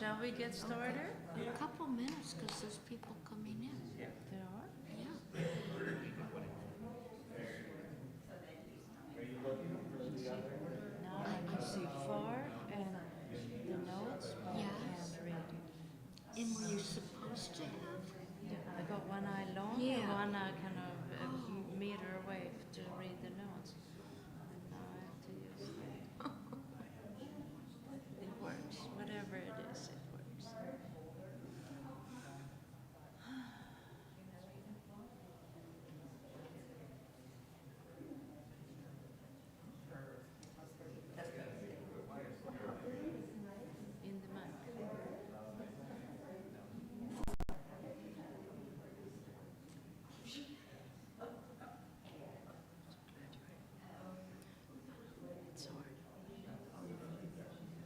Shall we get started? A couple minutes, because there's people coming in. There are. Yeah. Now I can see far and the notes, but I Yes. can't read it. And were you supposed to have? Yeah, I got one eye long Yeah. and one eye kind of a Oh. meter away to read the notes. And now I have to use that. It works. Whatever it is, it works. In the mic. It's hard.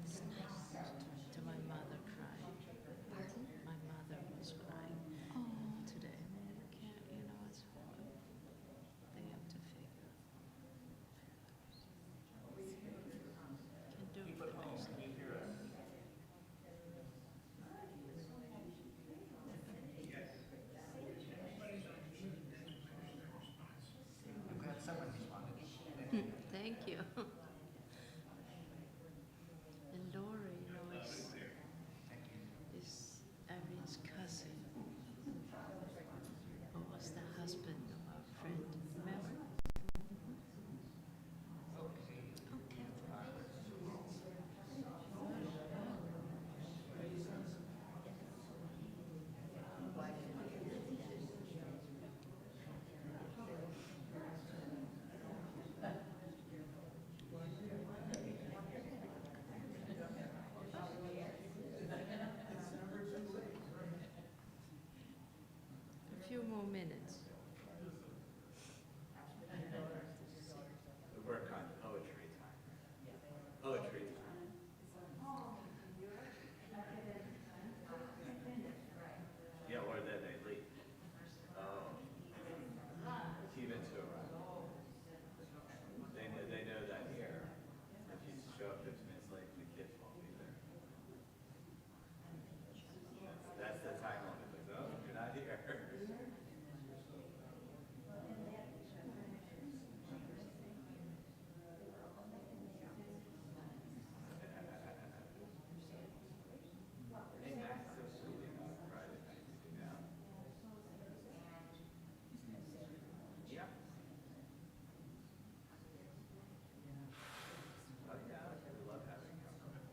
It's nice to my mother crying. Pardon? My mother was crying Oh. today. You can't, it's hard. They have to figure. Can do it the best. I'm glad someone responded. Thank you. And Lori, is Irene's cousin, who was the husband of our friend. Remember? Okay. A few more minutes. We work on poetry time. Poetry time. Yeah, or that they leave. Oh. Even to they know that here. If you show up 15 minutes late, the kids won't be there. That's the time limit. Like, oh, you're not here. Hey, Max, so sweet on Friday night. Yeah. Yeah. Oh yeah, I love having company.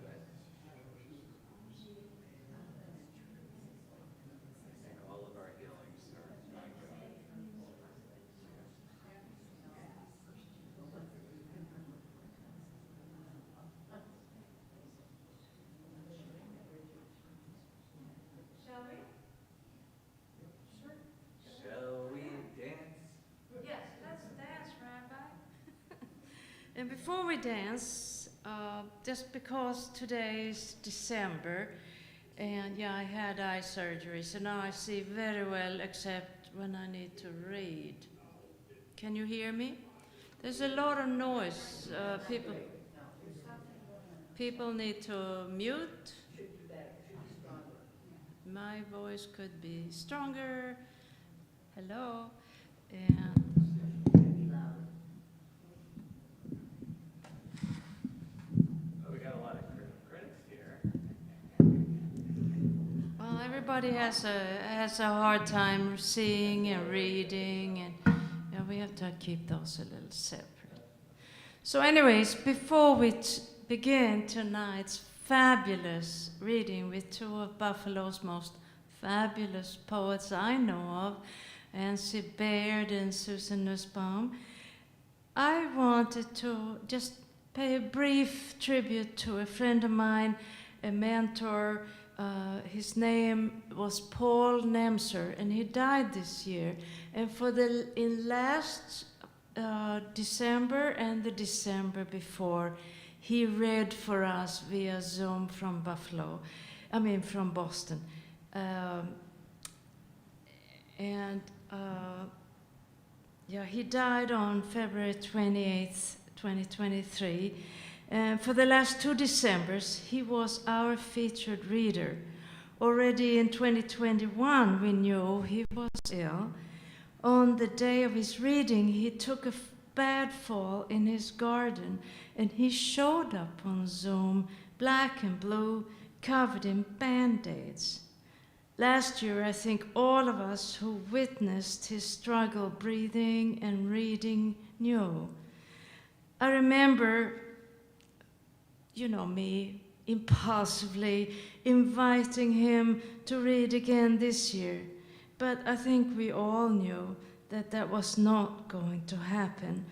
Good. I think all of our healings are by God. Shall we? Sure. Shall we dance? Yes, let's dance, Rabbi. And before we dance, just because today is December, and yeah, I had eye surgery, so now I see very well except when I need to read. Can you hear me? There's a lot of noise. People need to mute. My voice could be stronger. Hello. And Oh, we got a lot of critics here. well, everybody has a hard time seeing and reading, and yeah, we have to keep those a little separate. So, anyways, before we begin tonight's fabulous reading with two of Buffalo's most fabulous poets I know of, Ancy Baird and Susan Nussbaum, I wanted to just pay a brief tribute to a friend of mine, a mentor. His name was Paul Nemser, and he died this year. And in last December and the December before, he read for us via Zoom from from Boston. Yeah, he died on February 28th, 2023. For the last 2 Decembers, he was our featured reader. Already in 2021, we knew he was ill. On the day of his reading, he took a bad fall in his garden, and he showed up on Zoom, black and blue, covered in Band-Aids. Last year, I think all of us who witnessed his struggle breathing and reading knew. I remember, you know me, impulsively inviting him to read again this year. But I think we all knew that that was not going to happen.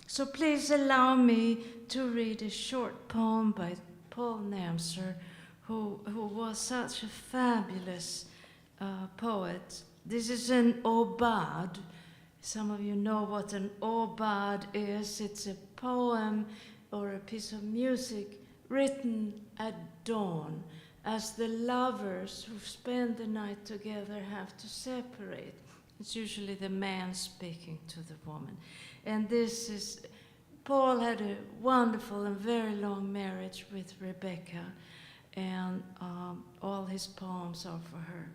So please allow me to read a short poem by Paul Nemser, who was such a fabulous poet. This is an obad. Some of you know what an obad is. It's a poem or a piece of music written at dawn, as the lovers who spend the night together have to separate. It's usually the man speaking to the woman. And this is, Paul had a wonderful and very long marriage with Rebecca, and all his poems are for her.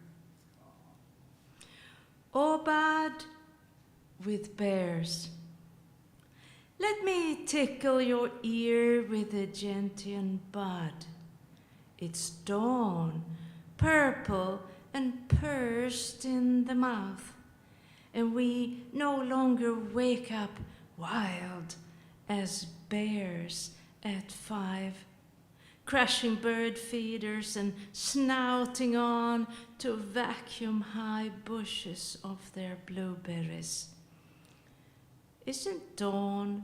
Obad with bears. Let me tickle your ear with a gentian bud. It's dawn, purple and pursed in the mouth, and we no longer wake up wild as bears at 5, crashing bird feeders and snouting on to vacuum high bushes of their blueberries. Isn't dawn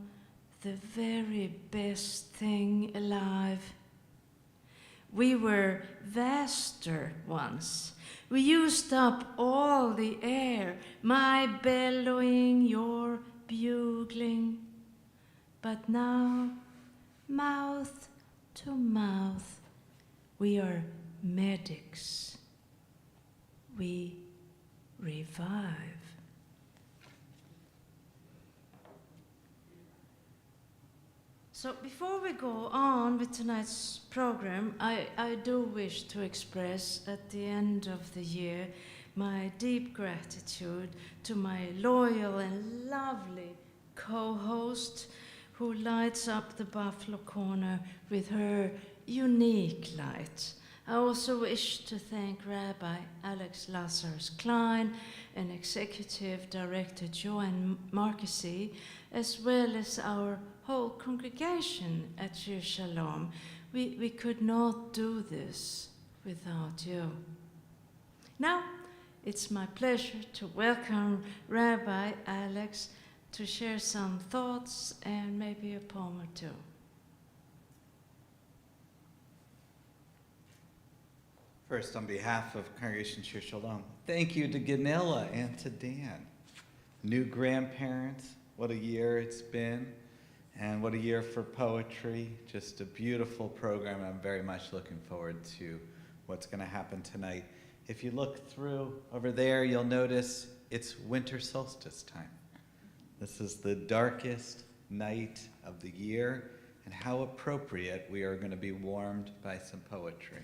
the very best thing alive? We were vaster once. We used up all the air, my bellowing, your bugling. But now, mouth to mouth, we are medics. We revive. So before we go on with tonight's program, I do wish to express at the end of the year my deep gratitude to my loyal and lovely co-host who lights up the Buffalo Corner with her unique light. I also wish to thank Rabbi Alex Lazarus Klein and Executive Director Joanne Marquesi, as well as our whole congregation at Shir Shalom. We could not do this without you. Now, it's my pleasure to welcome Rabbi Alex to share some thoughts and maybe a poem or two. First, on behalf of Congregation Shir Shalom, thank you to Ganilla and to Dan. New grandparents, what a year it's been, and what a year for poetry. Just a beautiful program. I'm very much looking forward to what's going to happen tonight. If you look through over there, you'll notice it's winter solstice time. This is the darkest night of the year, and how appropriate we are going to be warmed by some poetry.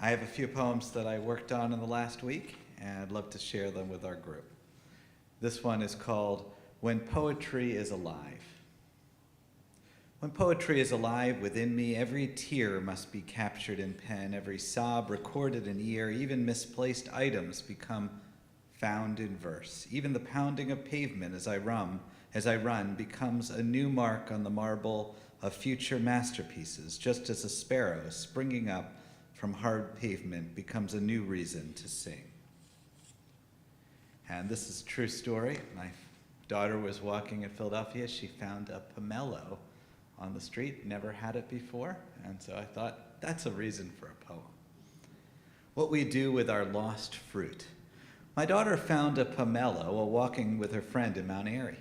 I have a few poems that I worked on in the last week, and I'd love to share them with our group. This one is called When Poetry is Alive. When poetry is alive within me, every tear must be captured in pen, every sob recorded in ear, even misplaced items become found in verse. Even the pounding of pavement as I run becomes a new mark on the marble of future masterpieces, just as a sparrow springing up from hard pavement becomes a new reason to sing. And this is a true story. My daughter was walking in Philadelphia. She found a pomelo on the street, never had it before, and so I thought, that's a reason for a poem. What we do with our lost fruit. My daughter found a pomelo while walking with her friend in Mount Airy.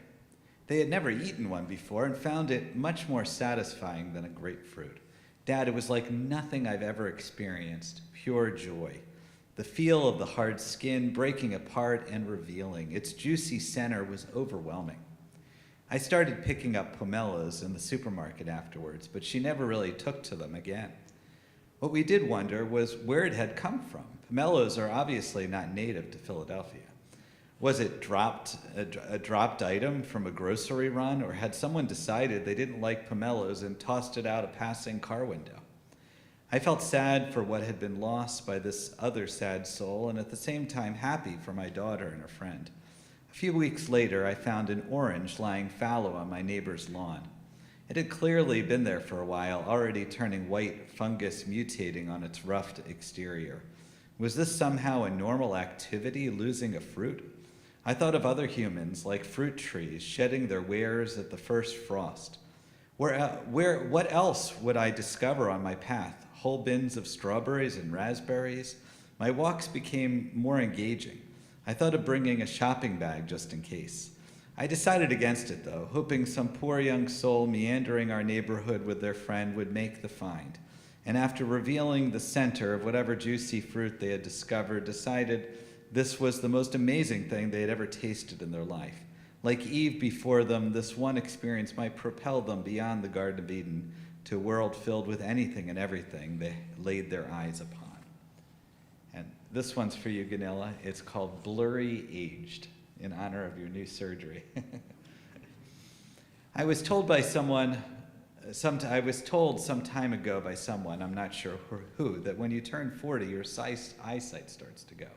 They had never eaten one before and found it much more satisfying than a grapefruit. Dad, it was like nothing I've ever experienced, pure joy. The feel of the hard skin breaking apart and revealing. Its juicy center was overwhelming. I started picking up pomelos in the supermarket afterwards, but she never really took to them again. What we did wonder was where it had come from. Pomelos are obviously not native to Philadelphia. Was it a dropped item from a grocery run, or had someone decided they didn't like pomelos and tossed it out a passing car window? I felt sad for what had been lost by this other sad soul, and at the same time happy for my daughter and her friend. A few weeks later, I found an orange lying fallow on my neighbor's lawn. It had clearly been there for a while, already turning white, fungus mutating on its rough exterior. Was this somehow a normal activity, losing a fruit? I thought of other humans, like fruit trees, shedding their wares at the first frost. What else would I discover on my path? Whole bins of strawberries and raspberries? My walks became more engaging. I thought of bringing a shopping bag just in case. I decided against it, though, hoping some poor young soul meandering our neighborhood with their friend would make the find. And after revealing the center of whatever juicy fruit they had discovered, decided this was the most amazing thing they had ever tasted in their life. Like Eve before them, this one experience might propel them beyond the Garden of Eden to a world filled with anything and everything they laid their eyes upon. And this one's for you, Gunilla. It's called Blurry Aged, in honor of your new surgery. I was told some time ago by someone, I'm not sure who, that when you turn 40, your eyesight starts to go.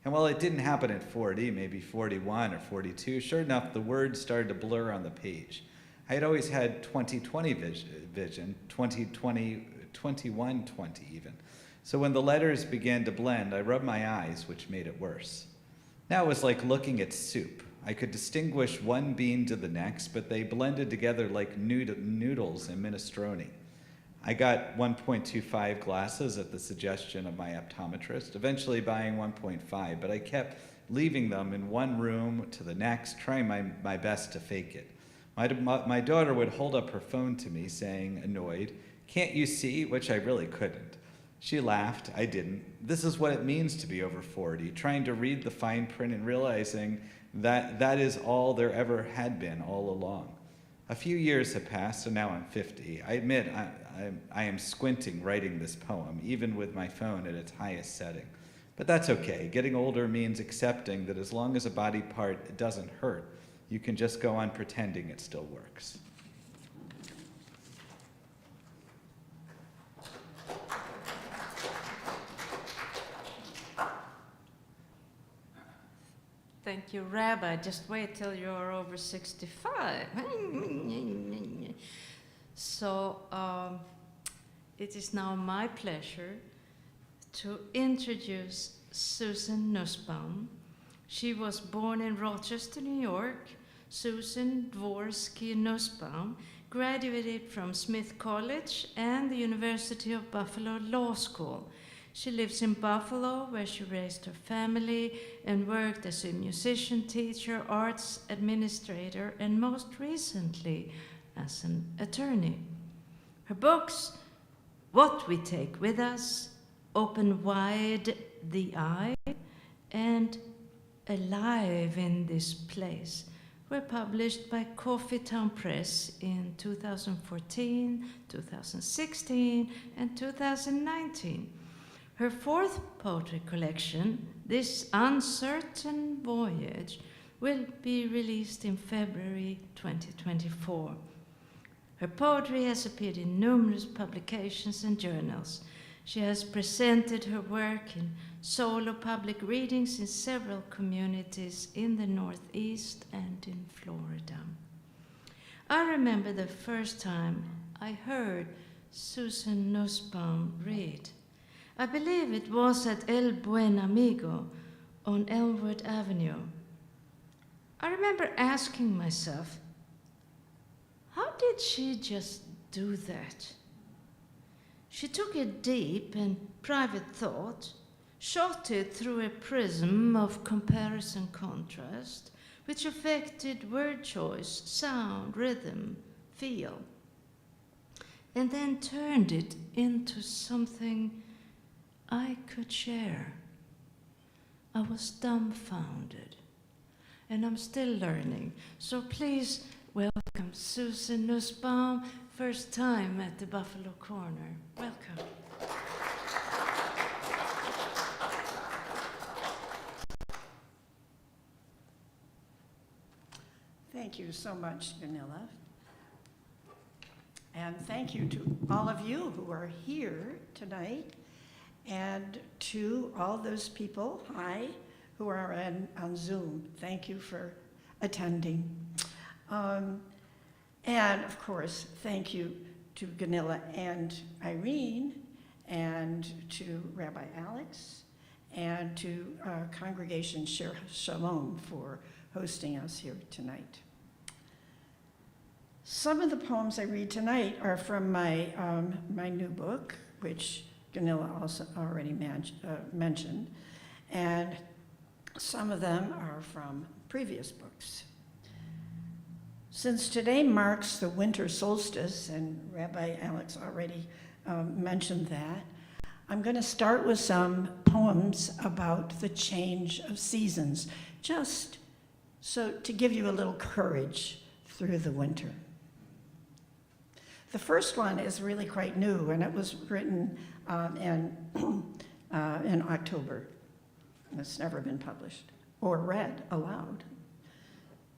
And while it didn't happen at 40, maybe 41 or 42, sure enough, the words started to blur on the page. I had always had 20/20 vision, 20/20, 21/20 even. So when the letters began to blend, I rubbed my eyes, which made it worse. Now it was like looking at soup. I could distinguish one bean to the next, but they blended together like noodles in minestrone. I got 1.25 glasses at the suggestion of my optometrist, eventually buying 1.5, but I kept leaving them in one room to the next, trying my best to fake it. My daughter would hold up her phone to me, saying, annoyed, "Can't you see?" Which I really couldn't. She laughed, I didn't. This is what it means to be over 40, trying to read the fine print and realizing that that is all there ever had been all along. A few years have passed, and now I'm 50. I admit I am squinting writing this poem, even with my phone at its highest setting. But that's okay. Getting older means accepting that as long as a body part doesn't hurt, you can just go on pretending it still works. Thank you, Rabbi. Just wait till you're over 65. So it is now my pleasure to introduce Susan Nussbaum. She was born in Rochester, New York. Susan Dvorsky Nussbaum graduated from Smith College and the University of Buffalo Law School. She lives in Buffalo, where she raised her family and worked as a musician, teacher, arts administrator, and most recently as an attorney. Her books, What We Take With Us, Open Wide the Eye, and Alive in This Place, were published by Coffee Town Press in 2014, 2016, and 2019. Her fourth poetry collection, This Uncertain Voyage, will be released in February 2024. Her poetry has appeared in numerous publications and journals. She has presented her work in solo public readings in several communities in the Northeast and in Florida. I remember the first time I heard Susan Nussbaum read. I believe it was at El Buen Amigo on Elmwood Avenue. I remember asking myself, how did she just do that? She took a deep and private thought, shot it through a prism of comparison contrast, which affected word choice, sound, rhythm, feel, and then turned it into something I could share. I was dumbfounded. And I'm still learning. So please welcome Susan Nussbaum, first time at the Buffalo Corner. Welcome. Thank you so much, Gunilla. And thank you to all of you who are here tonight, and to all those people, hi, who are on Zoom. Thank you for attending. And of course, thank you to Gunilla and Irene, and to Rabbi Alex, and to Congregation Shalom for hosting us here tonight. Some of the poems I read tonight are from my new book, which Gunilla also already mentioned, and some of them are from previous books. Since today marks the winter solstice, and Rabbi Alex already mentioned that, I'm going to start with some poems about the change of seasons, just so to give you a little courage through the winter. The first one is really quite new, and it was written in October. It's never been published or read aloud.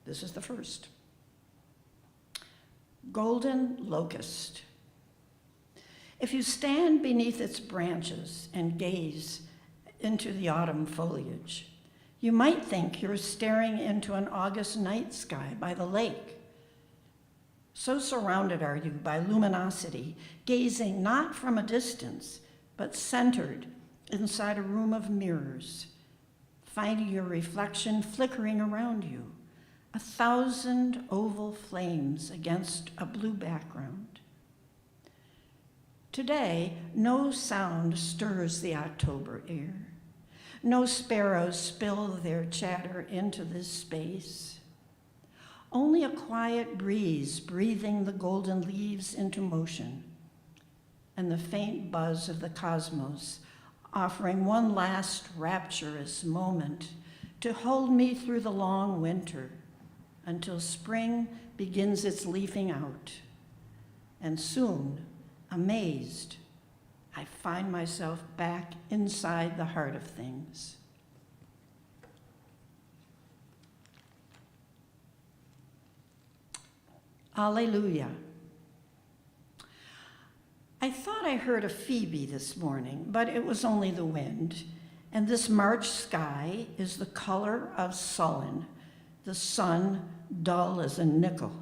This is the first. Golden Locust. If you stand beneath its branches and gaze into the autumn foliage, you might think you're staring into an August night sky by the lake. So surrounded are you by luminosity, gazing not from a distance, but centered inside a room of mirrors, finding your reflection flickering around you, 1,000 oval flames against a blue background. Today, no sound stirs the October air. No sparrows spill their chatter into this space. Only a quiet breeze breathing the golden leaves into motion, and the faint buzz of the cosmos offering one last rapturous moment to hold me through the long winter until spring begins its leafing out. And soon, amazed, I find myself back inside the heart of things. Alleluia. I thought I heard a phoebe this morning, but it was only the wind, and this March sky is the color of sullen, the sun dull as a nickel,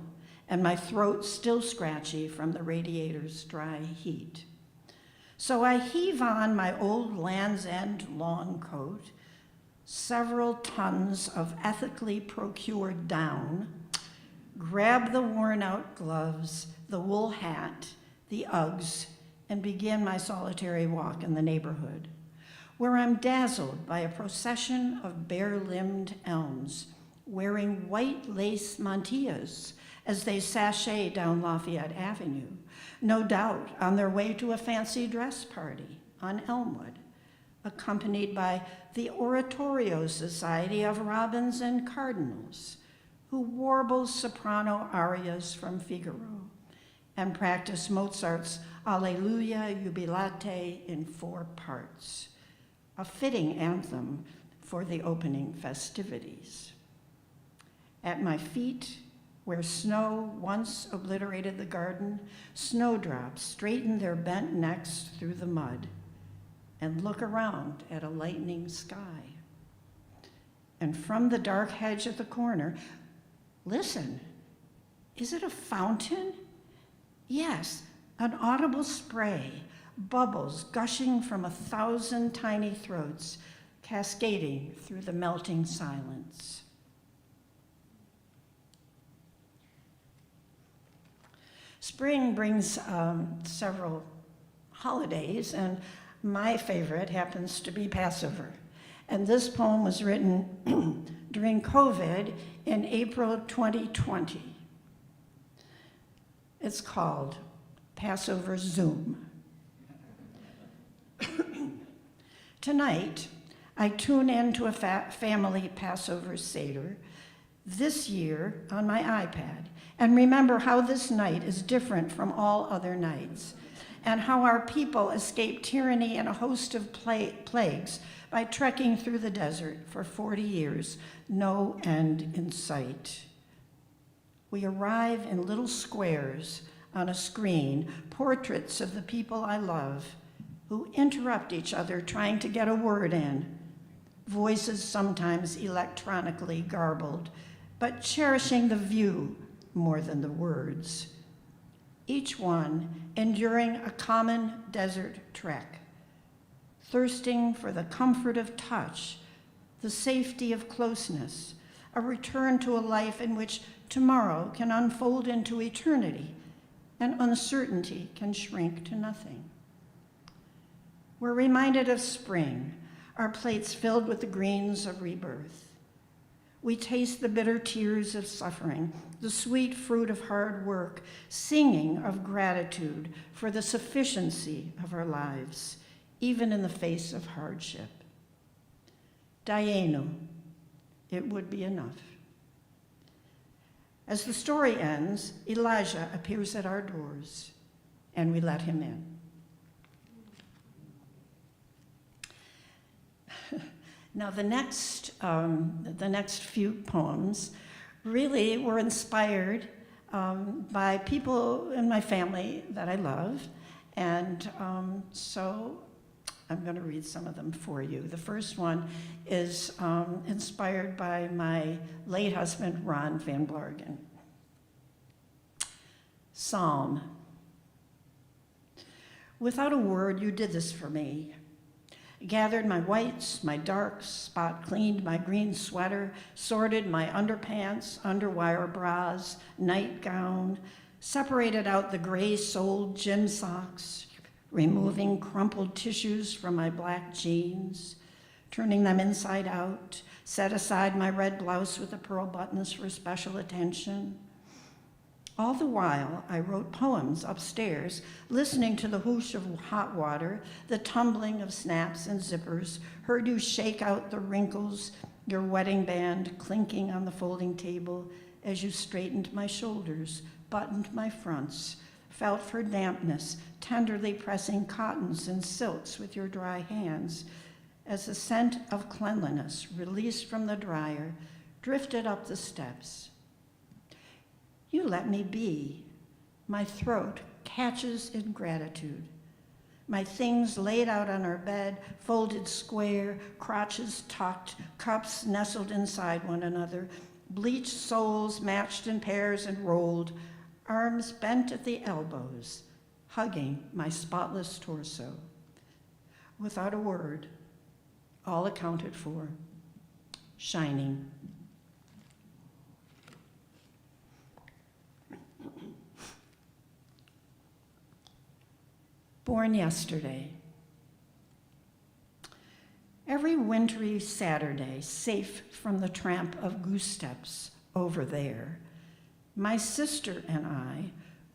and my throat still scratchy from the radiator's dry heat. So I heave on my old Land's End long coat, several tons of ethically procured down, grab the worn-out gloves, the wool hat, the Uggs, and begin my solitary walk in the neighborhood, where I'm dazzled by a procession of bare-limbed elms wearing white lace mantillas as they sashay down Lafayette Avenue, no doubt on their way to a fancy dress party on Elmwood, accompanied by the Oratorio Society of Robins and Cardinals, who warbles soprano arias from Figaro and practice Mozart's Alleluia Jubilate in 4 parts, a fitting anthem for the opening festivities. At my feet, where snow once obliterated the garden, snowdrops straighten their bent necks through the mud and look around at a lightning sky. And from the dark hedge at the corner, listen, is it a fountain? Yes, an audible spray, bubbles gushing from 1,000 tiny throats, cascading through the melting silence. Spring brings several holidays, and my favorite happens to be Passover. And this poem was written during COVID in April 2020. It's called Passover Zoom. Tonight, I tune in to a family Passover Seder this year on my iPad and remember how this night is different from all other nights, and how our people escaped tyranny and a host of plagues by trekking through the desert for 40 years, no end in sight. We arrive in little squares on a screen, portraits of the people I love, who interrupt each other trying to get a word in, voices sometimes electronically garbled, but cherishing the view more than the words. Each one enduring a common desert trek, thirsting for the comfort of touch, the safety of closeness, a return to a life in which tomorrow can unfold into eternity and uncertainty can shrink to nothing. We're reminded of spring, our plates filled with the greens of rebirth. We taste the bitter tears of suffering, the sweet fruit of hard work, singing of gratitude for the sufficiency of our lives, even in the face of hardship. Dayenu, it would be enough. As the story ends, Elijah appears at our doors, and we let him in. Now, the next few poems really were inspired by people in my family that I love, and so I'm going to read some of them for you. The first one is inspired by my late husband, Ron Van Blargen. Psalm. Without a word, you did this for me. Gathered my whites, my darks, spot cleaned my green sweater, sorted my underpants, underwire bras, nightgown, separated out the gray-soled gym socks, removing crumpled tissues from my black jeans, turning them inside out, set aside my red blouse with the pearl buttons for special attention. All the while, I wrote poems upstairs, listening to the whoosh of hot water, the tumbling of snaps and zippers, heard you shake out the wrinkles, your wedding band clinking on the folding table as you straightened my shoulders, buttoned my fronts, felt for dampness, tenderly pressing cottons and silks with your dry hands, as the scent of cleanliness, released from the dryer, drifted up the steps. You let me be. My throat catches in gratitude. My things laid out on our bed, folded square, crotches tucked, cups nestled inside one another, bleached soles matched in pairs and rolled, arms bent at the elbows, hugging my spotless torso. Without a word, all accounted for, shining. Born yesterday. Every wintry Saturday, safe from the tramp of goose steps over there, my sister and I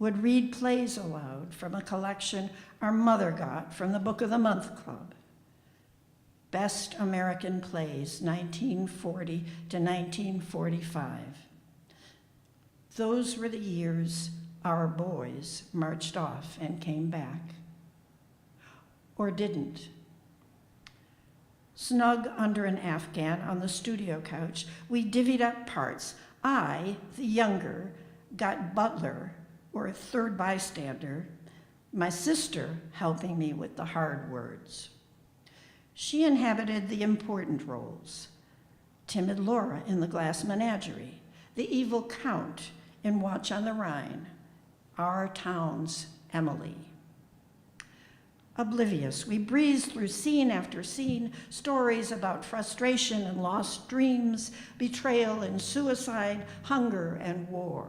would read plays aloud from a collection our mother got from the Book of the Month Club. Best American Plays, 1940 to 1945. Those were the years our boys marched off and came back. Or didn't. Snug under an Afghan on the studio couch, we divvied up parts. I, the younger, got butler, or a third bystander, my sister helping me with the hard words. She inhabited the important roles. Timid Laura in The Glass Menagerie, the evil count in Watch on the Rhine, our town's Emily. Oblivious, we breezed through scene after scene, stories about frustration and lost dreams, betrayal and suicide, hunger and war.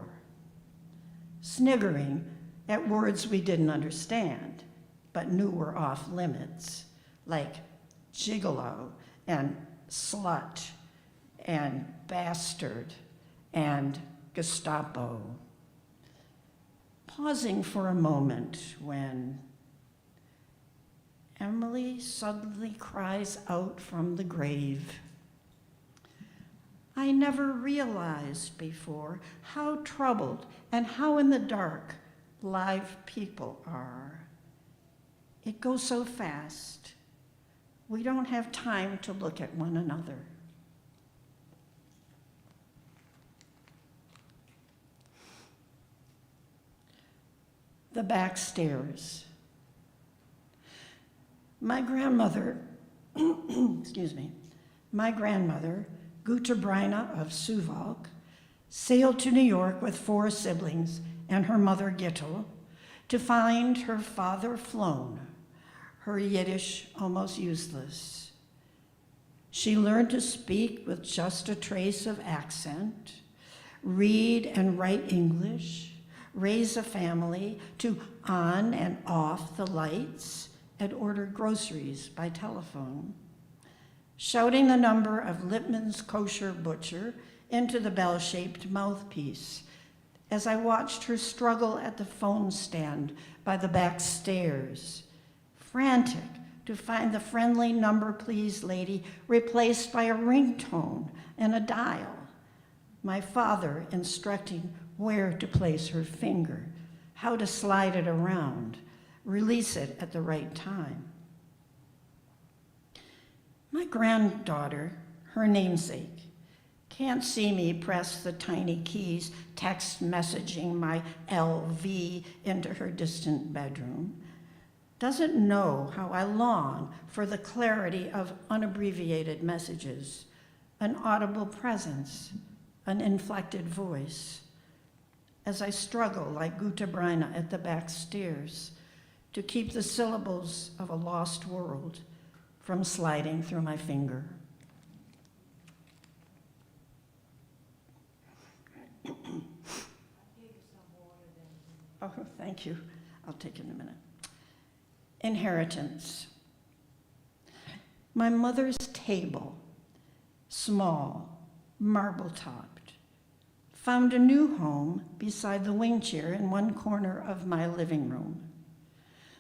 Sniggering at words we didn't understand, but knew were off limits, like gigolo and slut and bastard and Gestapo. Pausing for a moment when Emily suddenly cries out from the grave. I never realized before how troubled and how in the dark live people are. It goes so fast. We don't have time to look at one another. The back stairs. My grandmother, excuse me, my grandmother, Guta Bryna of Suvalk, sailed to New York with 4 siblings and her mother Gittel to find her father flown, her Yiddish almost useless. She learned to speak with just a trace of accent, read and write English, raise a family, to on and off the lights, and order groceries by telephone. Shouting the number of Lippmann's kosher butcher into the bell-shaped mouthpiece as I watched her struggle at the phone stand by the back stairs, frantic to find the friendly number please lady replaced by a ringtone and a dial. My father instructing where to place her finger, how to slide it around, release it at the right time. My granddaughter, her namesake, can't see me press the tiny keys, text messaging my LV into her distant bedroom, doesn't know how I long for the clarity of unabbreviated messages, an audible presence, an inflected voice, as I struggle like Guta Bryna at the back stairs to keep the syllables of a lost world from sliding through my finger. Oh, thank you. I'll take it in a minute. Inheritance. My mother's table, small, marble-topped, found a new home beside the wing chair in one corner of my living room.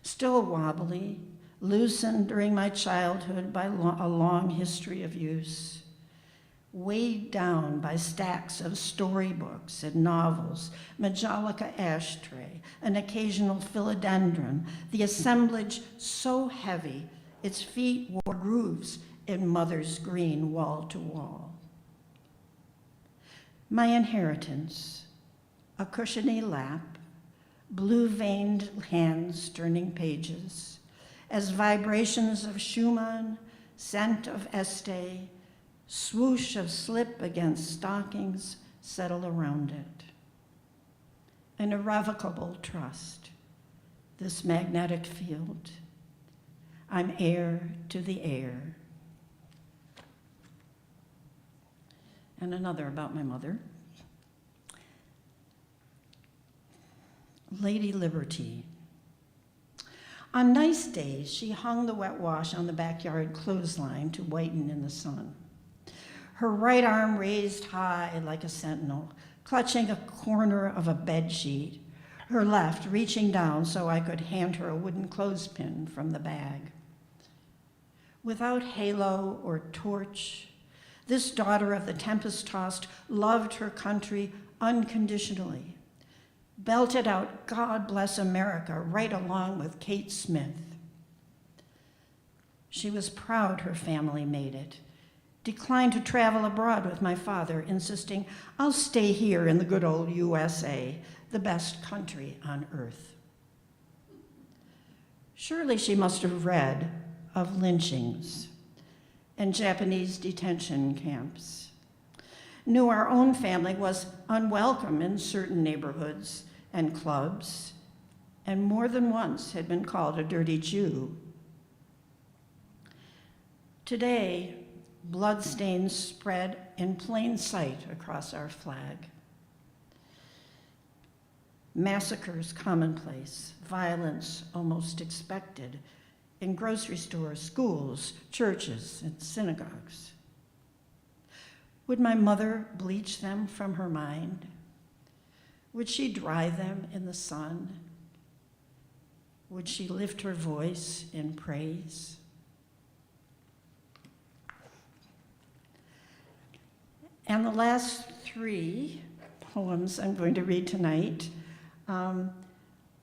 Still wobbly, loosened during my childhood by a long history of use, weighed down by stacks of storybooks and novels, Majolica ashtray, an occasional philodendron, the assemblage so heavy its feet wore grooves in mother's green wall-to-wall. My inheritance, a cushiony lap, blue-veined hands turning pages, as vibrations of Schumann, scent of Este, swoosh of slip against stockings settle around it. An irrevocable trust, this magnetic field. I'm heir to the air. And another about my mother. Lady Liberty. On nice days, she hung the wet wash on the backyard clothesline to whiten in the sun. Her right arm raised high like a sentinel, clutching a corner of a bed sheet, her left reaching down so I could hand her a wooden clothespin from the bag. Without halo or torch, this daughter of the tempest-tossed loved her country unconditionally, belted out "God Bless America" right along with Kate Smith. She was proud her family made it, declined to travel abroad with my father, insisting, "I'll stay here in the good old USA, the best country on earth." Surely she must have read of lynchings and Japanese detention camps, knew our own family was unwelcome in certain neighborhoods and clubs, and more than once had been called a dirty Jew. Today, bloodstains spread in plain sight across our flag. Massacres commonplace, violence almost expected in grocery stores, schools, churches, and synagogues. Would my mother bleach them from her mind? Would she dry them in the sun? Would she lift her voice in praise? And the last three poems I'm going to read tonight,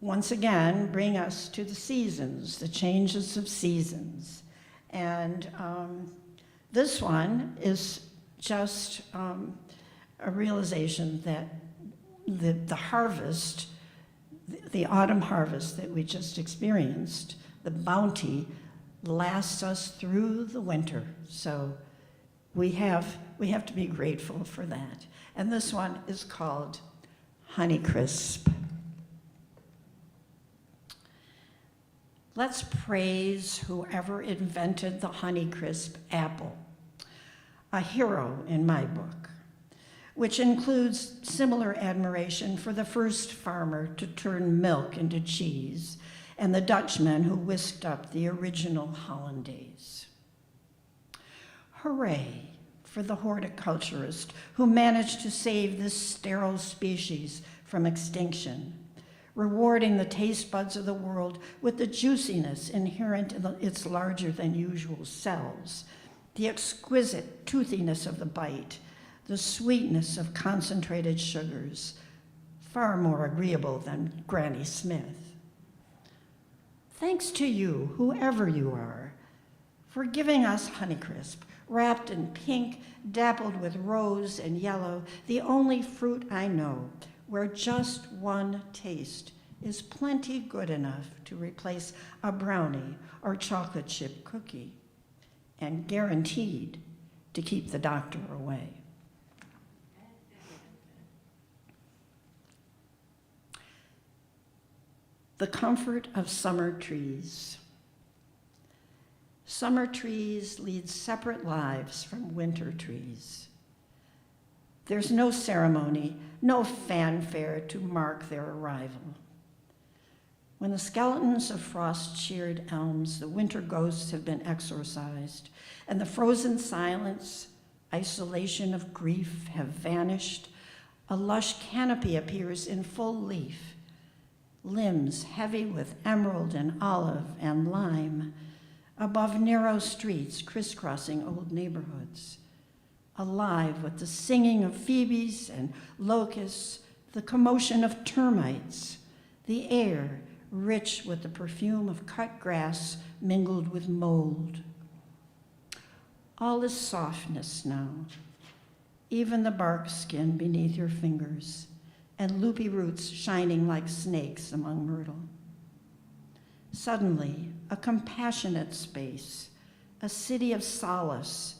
once again, bring us to the seasons, the changes of seasons. And this one is just a realization that the harvest, the autumn harvest that we just experienced, the bounty lasts us through the winter. So we have to be grateful for that. And this one is called Honeycrisp. Let's praise whoever invented the Honeycrisp apple, a hero in my book, which includes similar admiration for the first farmer to turn milk into cheese and the Dutchman who whisked up the original hollandaise. Hooray for the horticulturist who managed to save this sterile species from extinction, rewarding the taste buds of the world with the juiciness inherent in its larger than usual cells, the exquisite toothiness of the bite, the sweetness of concentrated sugars, far more agreeable than Granny Smith. Thanks to you, whoever you are, for giving us Honeycrisp, wrapped in pink, dappled with rose and yellow, the only fruit I know where just one taste is plenty good enough to replace a brownie or chocolate chip cookie, and guaranteed to keep the doctor away. The comfort of summer trees. Summer trees lead separate lives from winter trees. There's no ceremony, no fanfare to mark their arrival. When the skeletons of frost-sheared elms, the winter ghosts have been exorcised, and the frozen silence, isolation of grief have vanished, a lush canopy appears in full leaf, limbs heavy with emerald and olive and lime, above narrow streets crisscrossing old neighborhoods, alive with the singing of phoebes and locusts, the commotion of termites, the air rich with the perfume of cut grass mingled with mold. All is softness now, even the bark skin beneath your fingers, and loopy roots shining like snakes among myrtle. Suddenly, a compassionate space, a city of solace,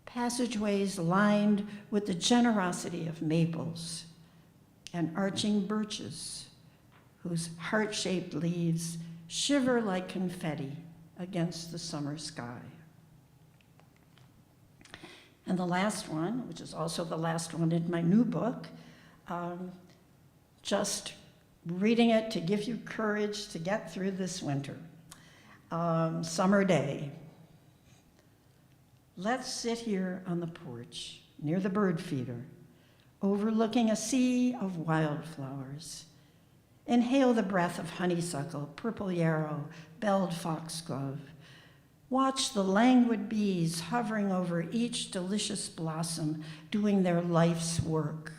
passageways lined with the generosity of maples and arching birches, whose heart-shaped leaves shiver like confetti against the summer sky. And the last one, which is also the last one in my new book, just reading it to give you courage to get through this winter. Summer day. Let's sit here on the porch near the bird feeder, overlooking a sea of wildflowers. Inhale the breath of honeysuckle, purple yarrow, belled foxglove. Watch the languid bees hovering over each delicious blossom, doing their life's work.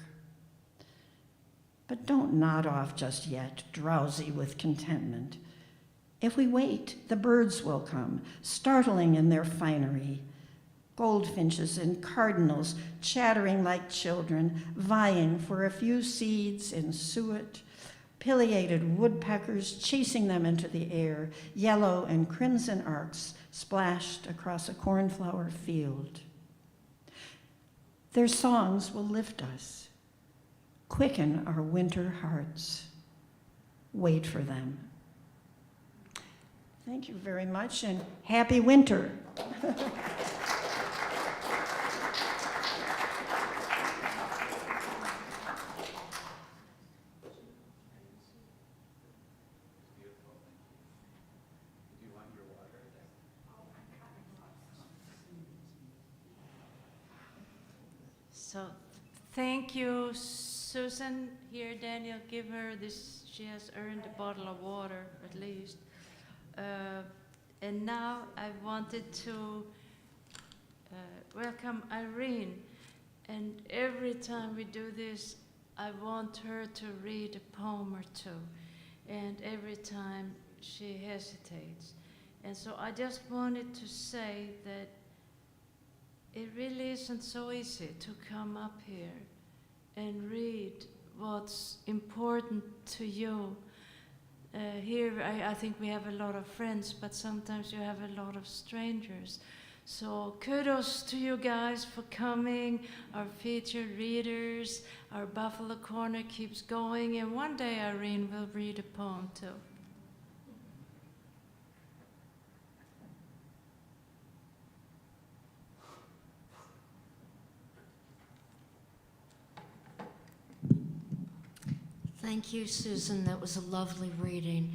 But don't nod off just yet, drowsy with contentment. If we wait, the birds will come, startling in their finery. Goldfinches and cardinals chattering like children, vying for a few seeds in suet. Pileated woodpeckers chasing them into the air, yellow and crimson arcs splashed across a cornflower field. Their songs will lift us, quicken our winter hearts. Wait for them. Thank you very much, and happy winter. So thank you Susan here, Daniel, give her this. She has earned a bottle of water at least. And now I wanted to welcome Irene. And every time we do this, I want her to read a poem or two. And every time she hesitates. And so I just wanted to say that it really isn't so easy to come up here and read what's important to you. Here, I think we have a lot of friends, but sometimes you have a lot of strangers. So kudos to you guys for coming, our featured readers. Our Buffalo Corner keeps going, and one day Irene will read a poem too. Thank you, Susan. That was a lovely reading.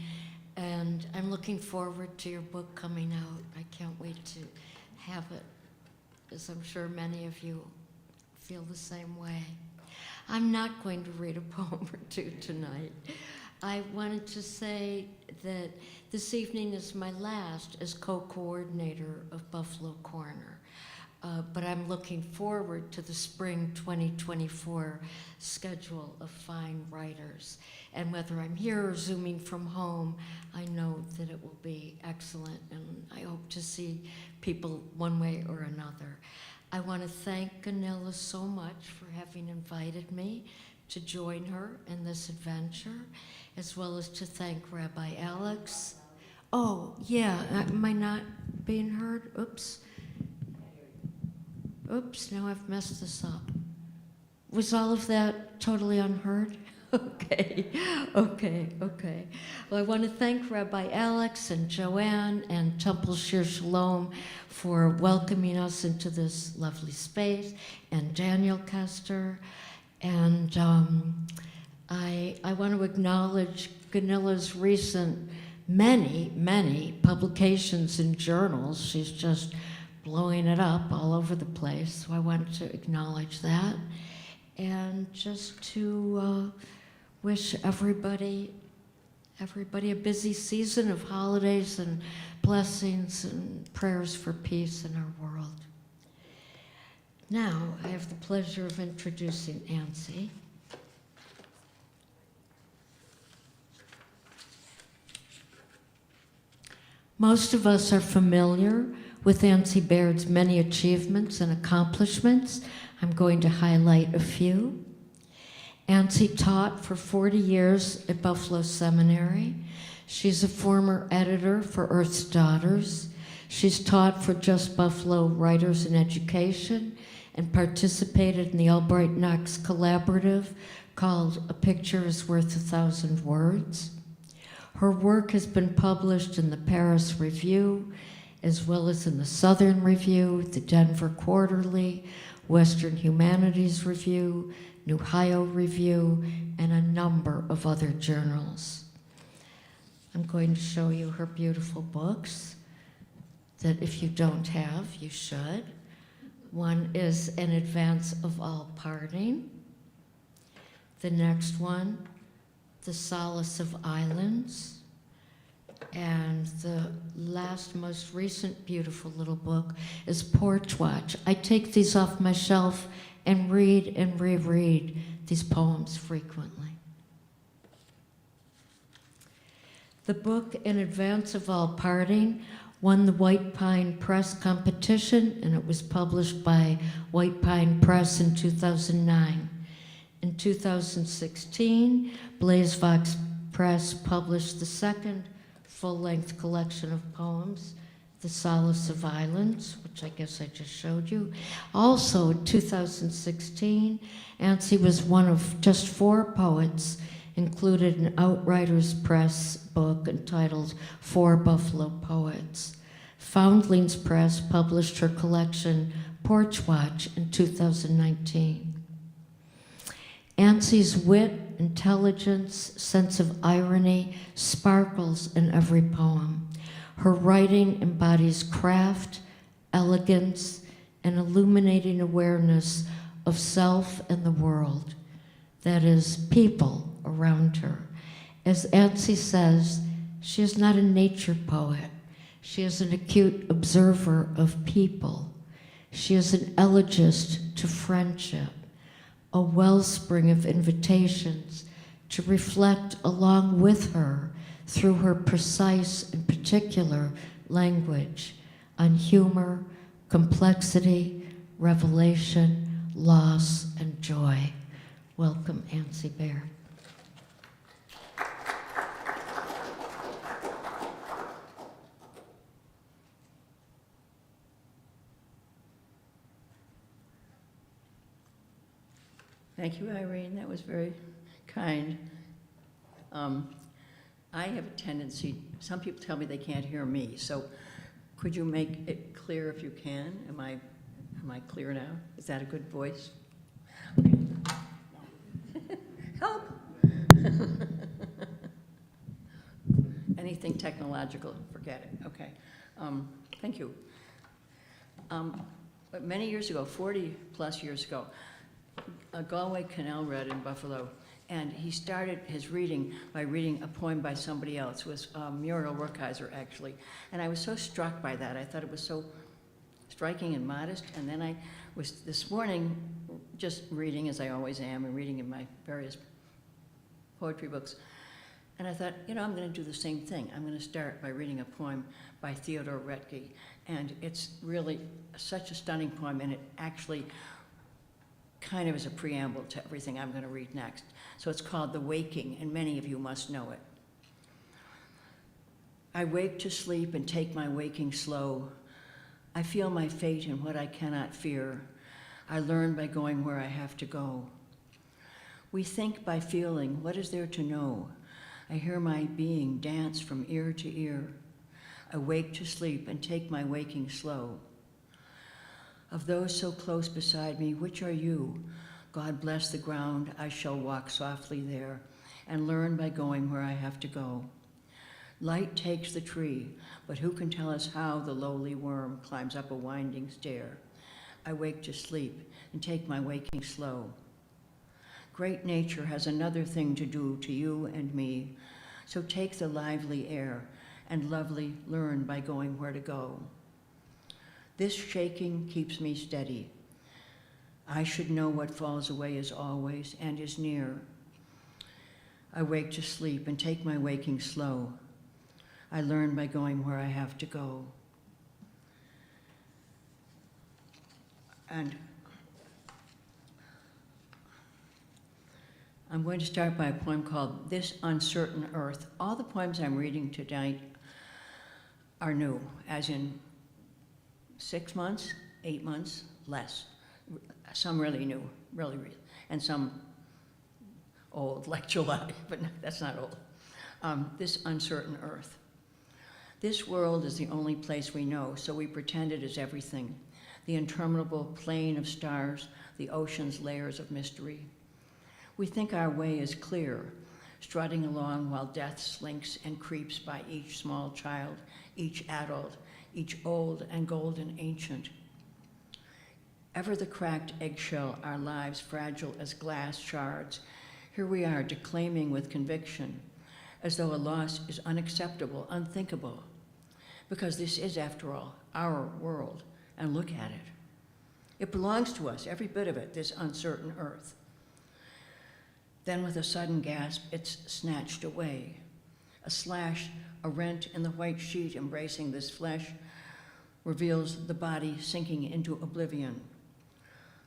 And I'm looking forward to your book coming out. I can't wait to have it, as I'm sure many of you feel the same way. I'm not going to read a poem or two tonight. I wanted to say that this evening is my last as co-coordinator of Buffalo Corner. But I'm looking forward to the spring 2024 schedule of fine writers. And whether I'm here or Zooming from home, I know that it will be excellent, and I hope to see people one way or another. I want to thank Gunilla so much for having invited me to join her in this adventure, as well as to thank Rabbi Alex. Oh, yeah, am I not being heard? Oops. Oops, now I've messed this up. Was all of that totally unheard? Okay. Well, I want to thank Rabbi Alex and Joanne and Temple Shir Shalom for welcoming us into this lovely space, and Daniel Kester. And I want to acknowledge Gunilla's recent many publications in journals. She's just blowing it up all over the place, so I wanted to acknowledge that. And just to wish everybody a busy season of holidays and blessings and prayers for peace in our world. Now, I have the pleasure of introducing Ansi. Most of us are familiar with Ansi Baird's many achievements and accomplishments. I'm going to highlight a few. Ansi taught for 40 years at Buffalo Seminary. She's a former editor for Earth's Daughters. She's taught for Just Buffalo Writers in Education and participated in the Albright Knox collaborative called A Picture is Worth 1,000 Words. Her work has been published in the Paris Review, as well as in the Southern Review, the Denver Quarterly, Western Humanities Review, New Ohio Review, and a number of other journals. I'm going to show you her beautiful books that if you don't have, you should. One is In Advance of All Parting. The next one, The Solace of Islands. And the last, most recent beautiful little book is Porch Watch. I take these off my shelf and read and reread these poems frequently. The book In Advance of All Parting won the White Pine Press competition, and it was published by White Pine Press in 2009. In 2016, Blaze Vox Press published the second full-length collection of poems, The Solace of Islands, which I guess I just showed you. Also, in 2016, Ansi was one of just 4 poets included in Outriders Press book entitled 4 Buffalo Poets. Foundlings Press published her collection Porch Watch in 2019. Ansi's wit, intelligence, sense of irony sparkles in every poem. Her writing embodies craft, elegance, and illuminating awareness of self and the world. that is, people around her. As Ansi says, she is not a nature poet. She is an acute observer of people. She is an elegist to friendship, a wellspring of invitations to reflect along with her through her precise and particular language on humor, complexity, revelation, loss, and joy. Welcome, Ansi Baird. Thank you, Irene. That was very kind. I have a tendency, some people tell me they can't hear me, so could you make it clear if you can? Am I clear now? Is that a good voice? Okay. Help! Anything technological, forget it. Okay. Thank you. But many years ago, 40 plus years ago, Galway Canal read in Buffalo, and he started his reading by reading a poem by somebody else. It was Muriel Rukeyser, actually. And I was so struck by that. I thought it was so striking and modest. And then I was this morning just reading, as I always am, and reading in my various poetry books. And I thought, you know, I'm going to do the same thing. I'm going to start by reading a poem by Theodore Retke. And it's really such a stunning poem, and it actually kind of is a preamble to everything I'm going to read next. So it's called The Waking, and many of you must know it. I wake to sleep and take my waking slow. I feel my fate in what I cannot fear. I learn by going where I have to go. We think by feeling, what is there to know? I hear my being dance from ear to ear. I wake to sleep and take my waking slow. Of those so close beside me, which are you? God bless the ground, I shall walk softly there, and learn by going where I have to go. Light takes the tree, but who can tell us how the lowly worm climbs up a winding stair? I wake to sleep and take my waking slow. Great nature has another thing to do to you and me, so take the lively air and lovely learn by going where to go. This shaking keeps me steady. I should know what falls away is always and is near. I wake to sleep and take my waking slow. I learn by going where I have to go. And I'm going to start by a poem called This Uncertain Earth. All the poems I'm reading tonight are new, as in 6 months, 8 months, less. Some really new, really, and some old, like July, but that's not old. This uncertain earth. This world is the only place we know, so we pretend it is everything. The interminable plain of stars, the ocean's layers of mystery. We think our way is clear, strutting along while death slinks and creeps by each small child, each adult, each old and golden ancient. Ever the cracked eggshell, our lives fragile as glass shards, here we are declaiming with conviction, as though a loss is unacceptable, unthinkable, because this is, after all, our world, and look at it. It belongs to us, every bit of it, this uncertain earth. Then with a sudden gasp, it's snatched away. A slash, a rent in the white sheet embracing this flesh reveals the body sinking into oblivion.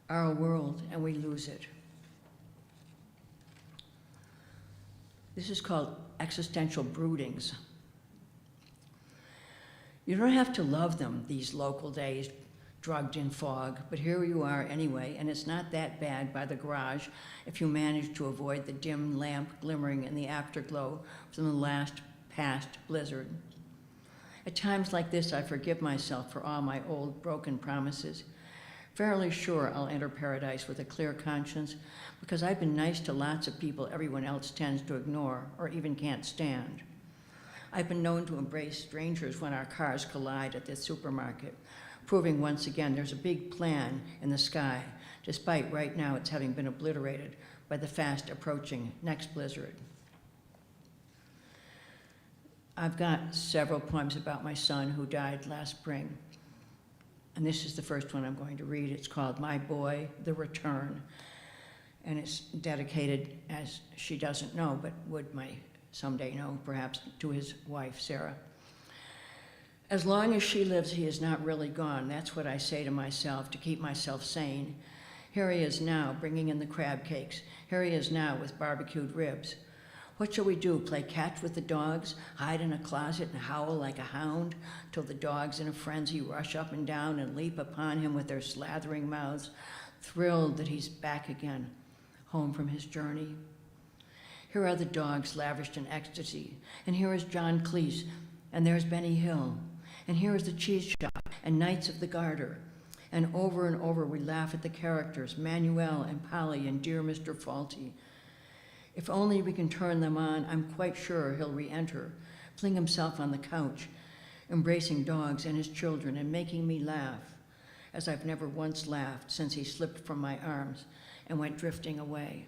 Our world, and we lose it. This is called existential broodings. You don't have to love them, these local days, drugged in fog, but here you are anyway, and it's not that bad by the garage if you manage to avoid the dim lamp glimmering in the afterglow from the last past blizzard. At times like this, I forgive myself for all my old broken promises. Fairly sure I'll enter paradise with a clear conscience because I've been nice to lots of people everyone else tends to ignore or even can't stand. I've been known to embrace strangers when our cars collide at the supermarket, proving once again there's a big plan in the sky despite right now it's having been obliterated by the fast approaching next blizzard. I've got several poems about my son who died last spring. And this is the first one I'm going to read. It's called My Boy, The Return. And it's dedicated, as she doesn't know, but would someday know, perhaps, to his wife, Sarah. As long as she lives, he is not really gone. That's what I say to myself to keep myself sane. Here he is now, bringing in the crab cakes. Here he is now with barbecued ribs. What shall we do, play catch with the dogs, hide in a closet and howl like a hound, till the dogs in a frenzy rush up and down and leap upon him with their slathering mouths, thrilled that he's back again, home from his journey? Here are the dogs lavished in ecstasy, and here is John Cleese, and there's Benny Hill, and here is the cheese shop, and Knights of the Garter. And over we laugh at the characters, Manuel and Polly and dear Mr. Faulty. If only we can turn them on, I'm quite sure he'll re-enter, fling himself on the couch, embracing dogs and his children and making me laugh, as I've never once laughed since he slipped from my arms and went drifting away.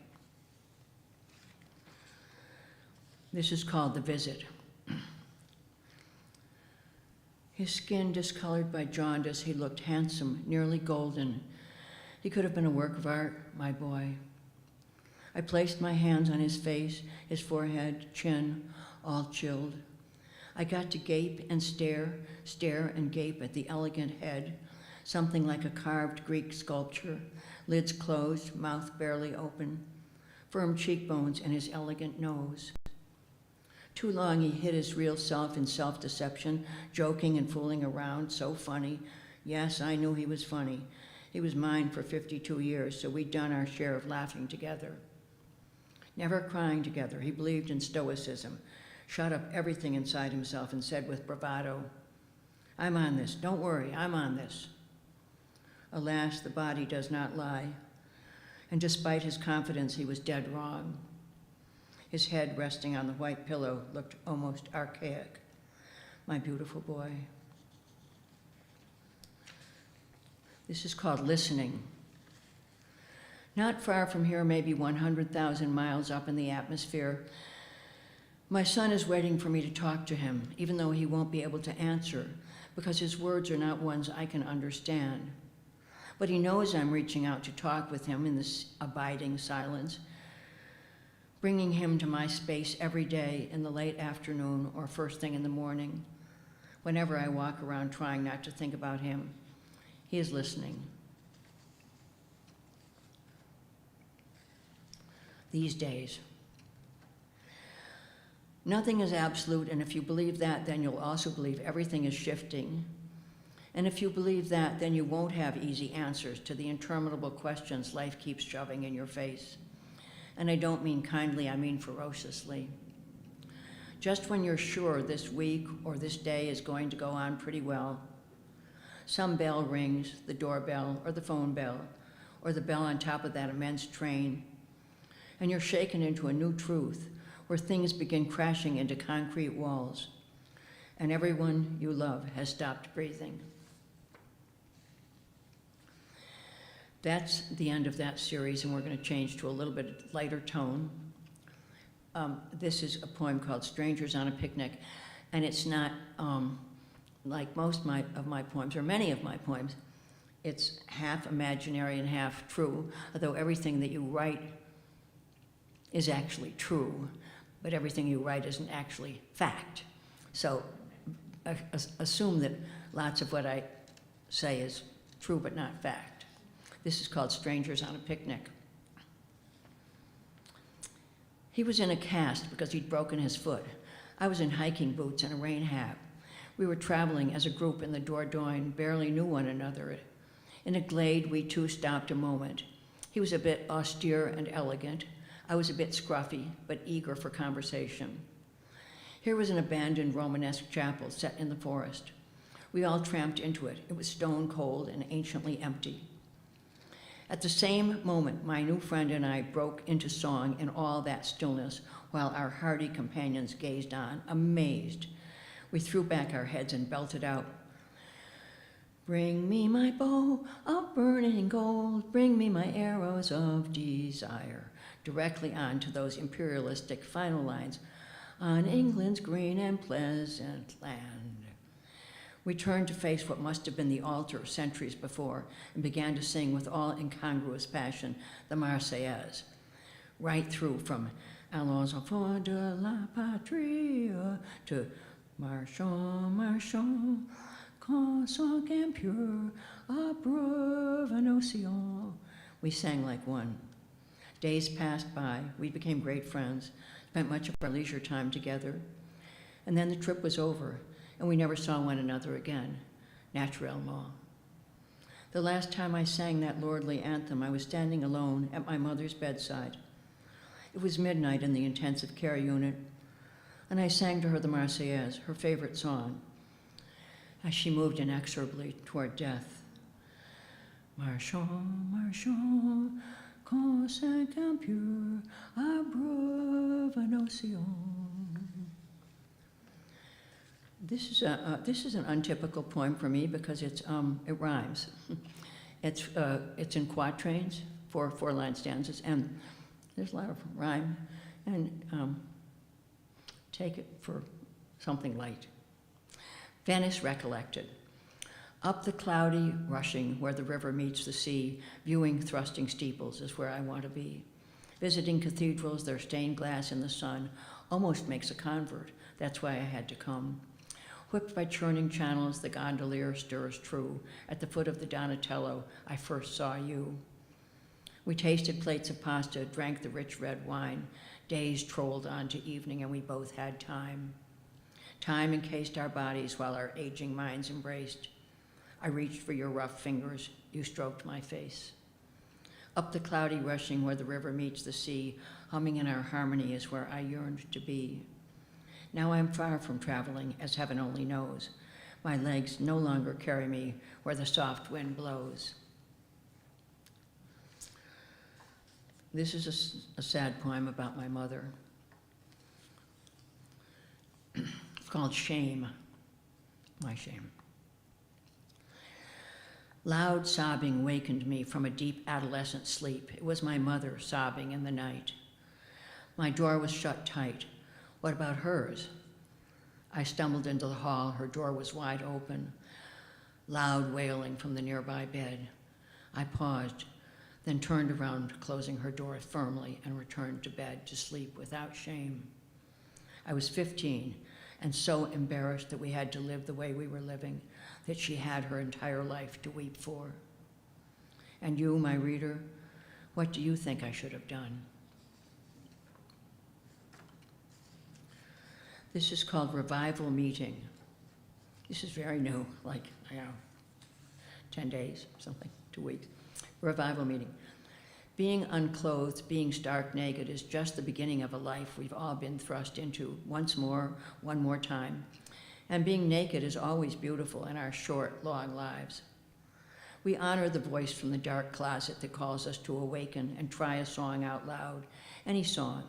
This is called The Visit. His skin discolored by jaundice, he looked handsome, nearly golden. He could have been a work of art, my boy. I placed my hands on his face, his forehead, chin, all chilled. I got to gape and stare and gape at the elegant head, something like a carved Greek sculpture, lids closed, mouth barely open, firm cheekbones and his elegant nose. Too long he hid his real self in self-deception, joking and fooling around, so funny. Yes, I knew he was funny. He was mine for 52 years, so we'd done our share of laughing together. Never crying together, he believed in stoicism, shut up everything inside himself and said with bravado, I'm on this, don't worry, I'm on this. Alas, the body does not lie, and despite his confidence, he was dead wrong. His head resting on the white pillow looked almost archaic. My beautiful boy. This is called Listening. Not far from here, maybe 100,000 miles up in the atmosphere, my son is waiting for me to talk to him, even though he won't be able to answer, because his words are not ones I can understand. But he knows I'm reaching out to talk with him in this abiding silence, bringing him to my space every day in the late afternoon or first thing in the morning, whenever I walk around trying not to think about him. He is listening. These days. Nothing is absolute, and if you believe that, then you'll also believe everything is shifting. And if you believe that, then you won't have easy answers to the interminable questions life keeps shoving in your face. And I don't mean kindly, I mean ferociously. Just when you're sure this week or this day is going to go on pretty well, some bell rings, the doorbell or the phone bell, or the bell on top of that immense train, and you're shaken into a new truth where things begin crashing into concrete walls, and everyone you love has stopped breathing. That's the end of that series, and we're going to change to a little bit lighter tone. This is a poem called Strangers on a Picnic, and it's not like most of my poems, or many of my poems. It's half imaginary and half true, although everything that you write is actually true, but everything you write isn't actually fact. So assume that lots of what I say is true but not fact. This is called Strangers on a Picnic. He was in a cast because he'd broken his foot. I was in hiking boots and a rain hat. We were traveling as a group in the Dordogne, barely knew one another. In a glade, we two stopped a moment. He was a bit austere and elegant. I was a bit scruffy, but eager for conversation. Here was an abandoned Romanesque chapel set in the forest. We all tramped into it. It was stone cold and anciently empty. At the same moment, my new friend and I broke into song in all that stillness, while our hardy companions gazed on, amazed. We threw back our heads and belted out, Bring me my bow of burning gold, bring me my arrows of desire. Directly on to those imperialistic final lines, on England's green and pleasant land. We turned to face what must have been the altar centuries before and began to sing with all incongruous passion the Marseillaise, right through from Allons enfants de la patrie to Marchons, marchons, consent and pure, abreuvent un océan. We sang like one. Days passed by, we became great friends, spent much of our leisure time together. And then the trip was over, and we never saw one another again, naturellement. The last time I sang that lordly anthem, I was standing alone at my mother's bedside. It was midnight in the intensive care unit, and I sang to her the Marseillaise, her favorite song, as she moved inexorably toward death. Marchons, marchons, consent and pure, abreuvent un océan. This is an untypical poem for me because it rhymes. It's in quatrains, four-line stanzas, and there's a lot of rhyme. And take it for something light. Venice recollected. Up the cloudy rushing where the river meets the sea, viewing thrusting steeples is where I want to be. Visiting cathedrals, their stained glass in the sun almost makes a convert. That's why I had to come. Whipped by churning channels, the gondolier stirs true. At the foot of the Donatello, I first saw you. We tasted plates of pasta, drank the rich red wine. Days trolled on to evening, and we both had time. Time encased our bodies while our aging minds embraced. I reached for your rough fingers. You stroked my face. Up the cloudy rushing where the river meets the sea, humming in our harmony is where I yearned to be. Now I'm far from traveling, as heaven only knows. My legs no longer carry me where the soft wind blows. This is a sad poem about my mother. It's called Shame, My Shame. Loud sobbing wakened me from a deep adolescent sleep. It was my mother sobbing in the night. My door was shut tight. What about hers? I stumbled into the hall. Her door was wide open. Loud wailing from the nearby bed. I paused, then turned around, closing her door firmly, and returned to bed to sleep without shame. I was 15 and so embarrassed that we had to live the way we were living, that she had her entire life to weep for. And you, my reader, what do you think I should have done? This is called Revival Meeting. This is very new, like, 10 days, something, 2 weeks. Revival Meeting. Being unclothed, being stark naked is just the beginning of a life we've all been thrust into once more, one more time. And being naked is always beautiful in our short, long lives. We honor the voice from the dark closet that calls us to awaken and try a song out loud, any song,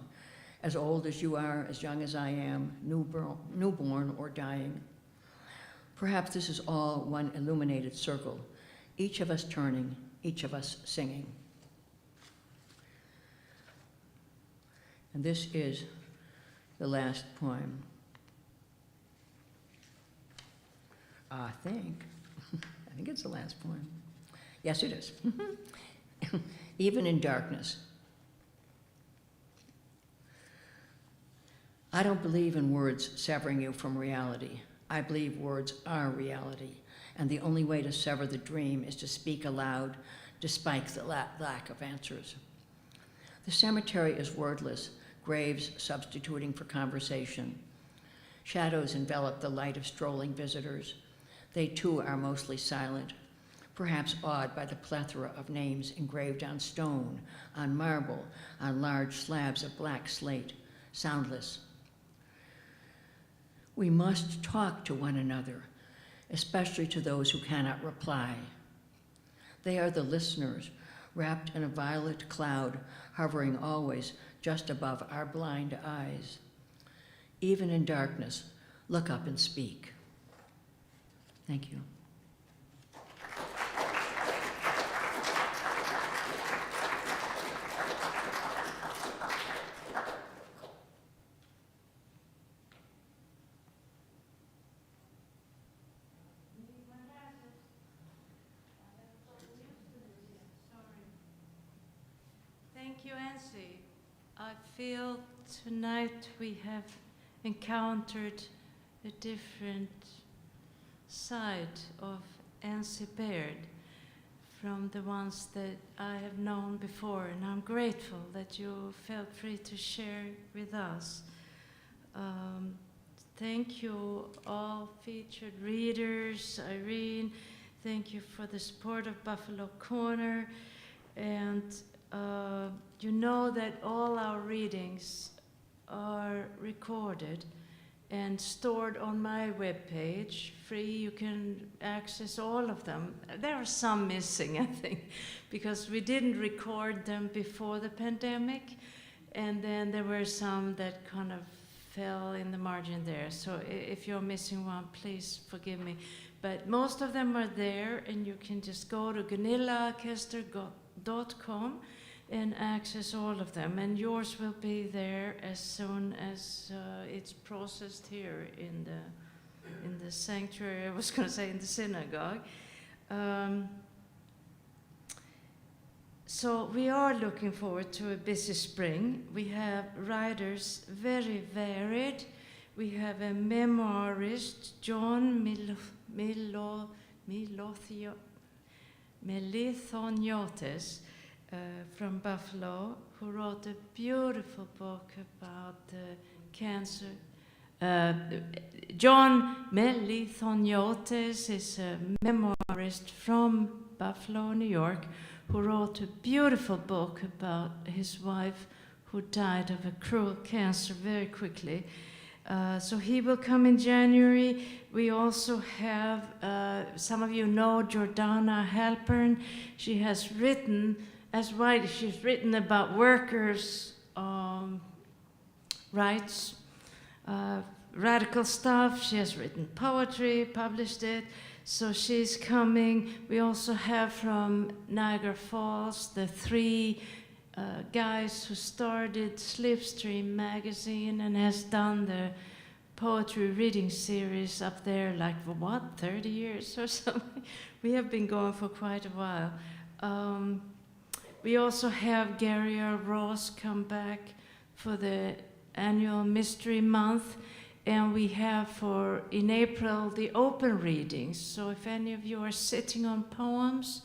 as old as you are, as young as I am, newborn or dying. Perhaps this is all one illuminated circle, each of us turning, each of us singing. And this is the last poem. I think it's the last poem. Yes, it is. Even in darkness. I don't believe in words severing you from reality. I believe words are reality, and the only way to sever the dream is to speak aloud, despite the lack of answers. The cemetery is wordless, graves substituting for conversation. Shadows envelop the light of strolling visitors. They too are mostly silent, perhaps awed by the plethora of names engraved on stone, on marble, on large slabs of black slate, soundless. We must talk to one another, especially to those who cannot reply. They are the listeners, wrapped in a violet cloud, hovering always just above our blind eyes. Even in darkness, look up and speak. Thank you. Nancy, I feel tonight we have encountered a different side of Nancy Baird from the ones that I have known before, and I'm grateful that you felt free to share with us. Thank you, all featured readers. Irene, thank you for the support of Buffalo Corner. And you know that all our readings are recorded and stored on my webpage, free. You can access all of them. There are some missing, I think, because we didn't record them before the pandemic, and then there were some that kind of fell in the margin there. So if you're missing one, please forgive me. But most of them are there, and you can just go to GunillaKester.com and access all of them. And yours will be there as soon as it's processed here in the sanctuary. I was going to say in the synagogue. So we are looking forward to a busy spring. We have writers very varied. We have a memoirist, John Melithoniotis, from Buffalo, who wrote a beautiful book about cancer. John Melithoniotis is a memoirist from Buffalo, New York, who wrote a beautiful book about his wife who died of a cruel cancer very quickly. So he will come in January. We also have, some of you know Jordana Halpern. She has written, she's written about workers' rights, radical stuff. She has written poetry, published it. So she's coming. We also have from Niagara Falls the three guys who started Slipstream magazine and has done the poetry reading series up there, like for what, 30 years or something? We have been going for quite a while. We also have Gary R. Ross come back for the annual Mystery Month, and we have in April the open readings. So if any of you are sitting on poems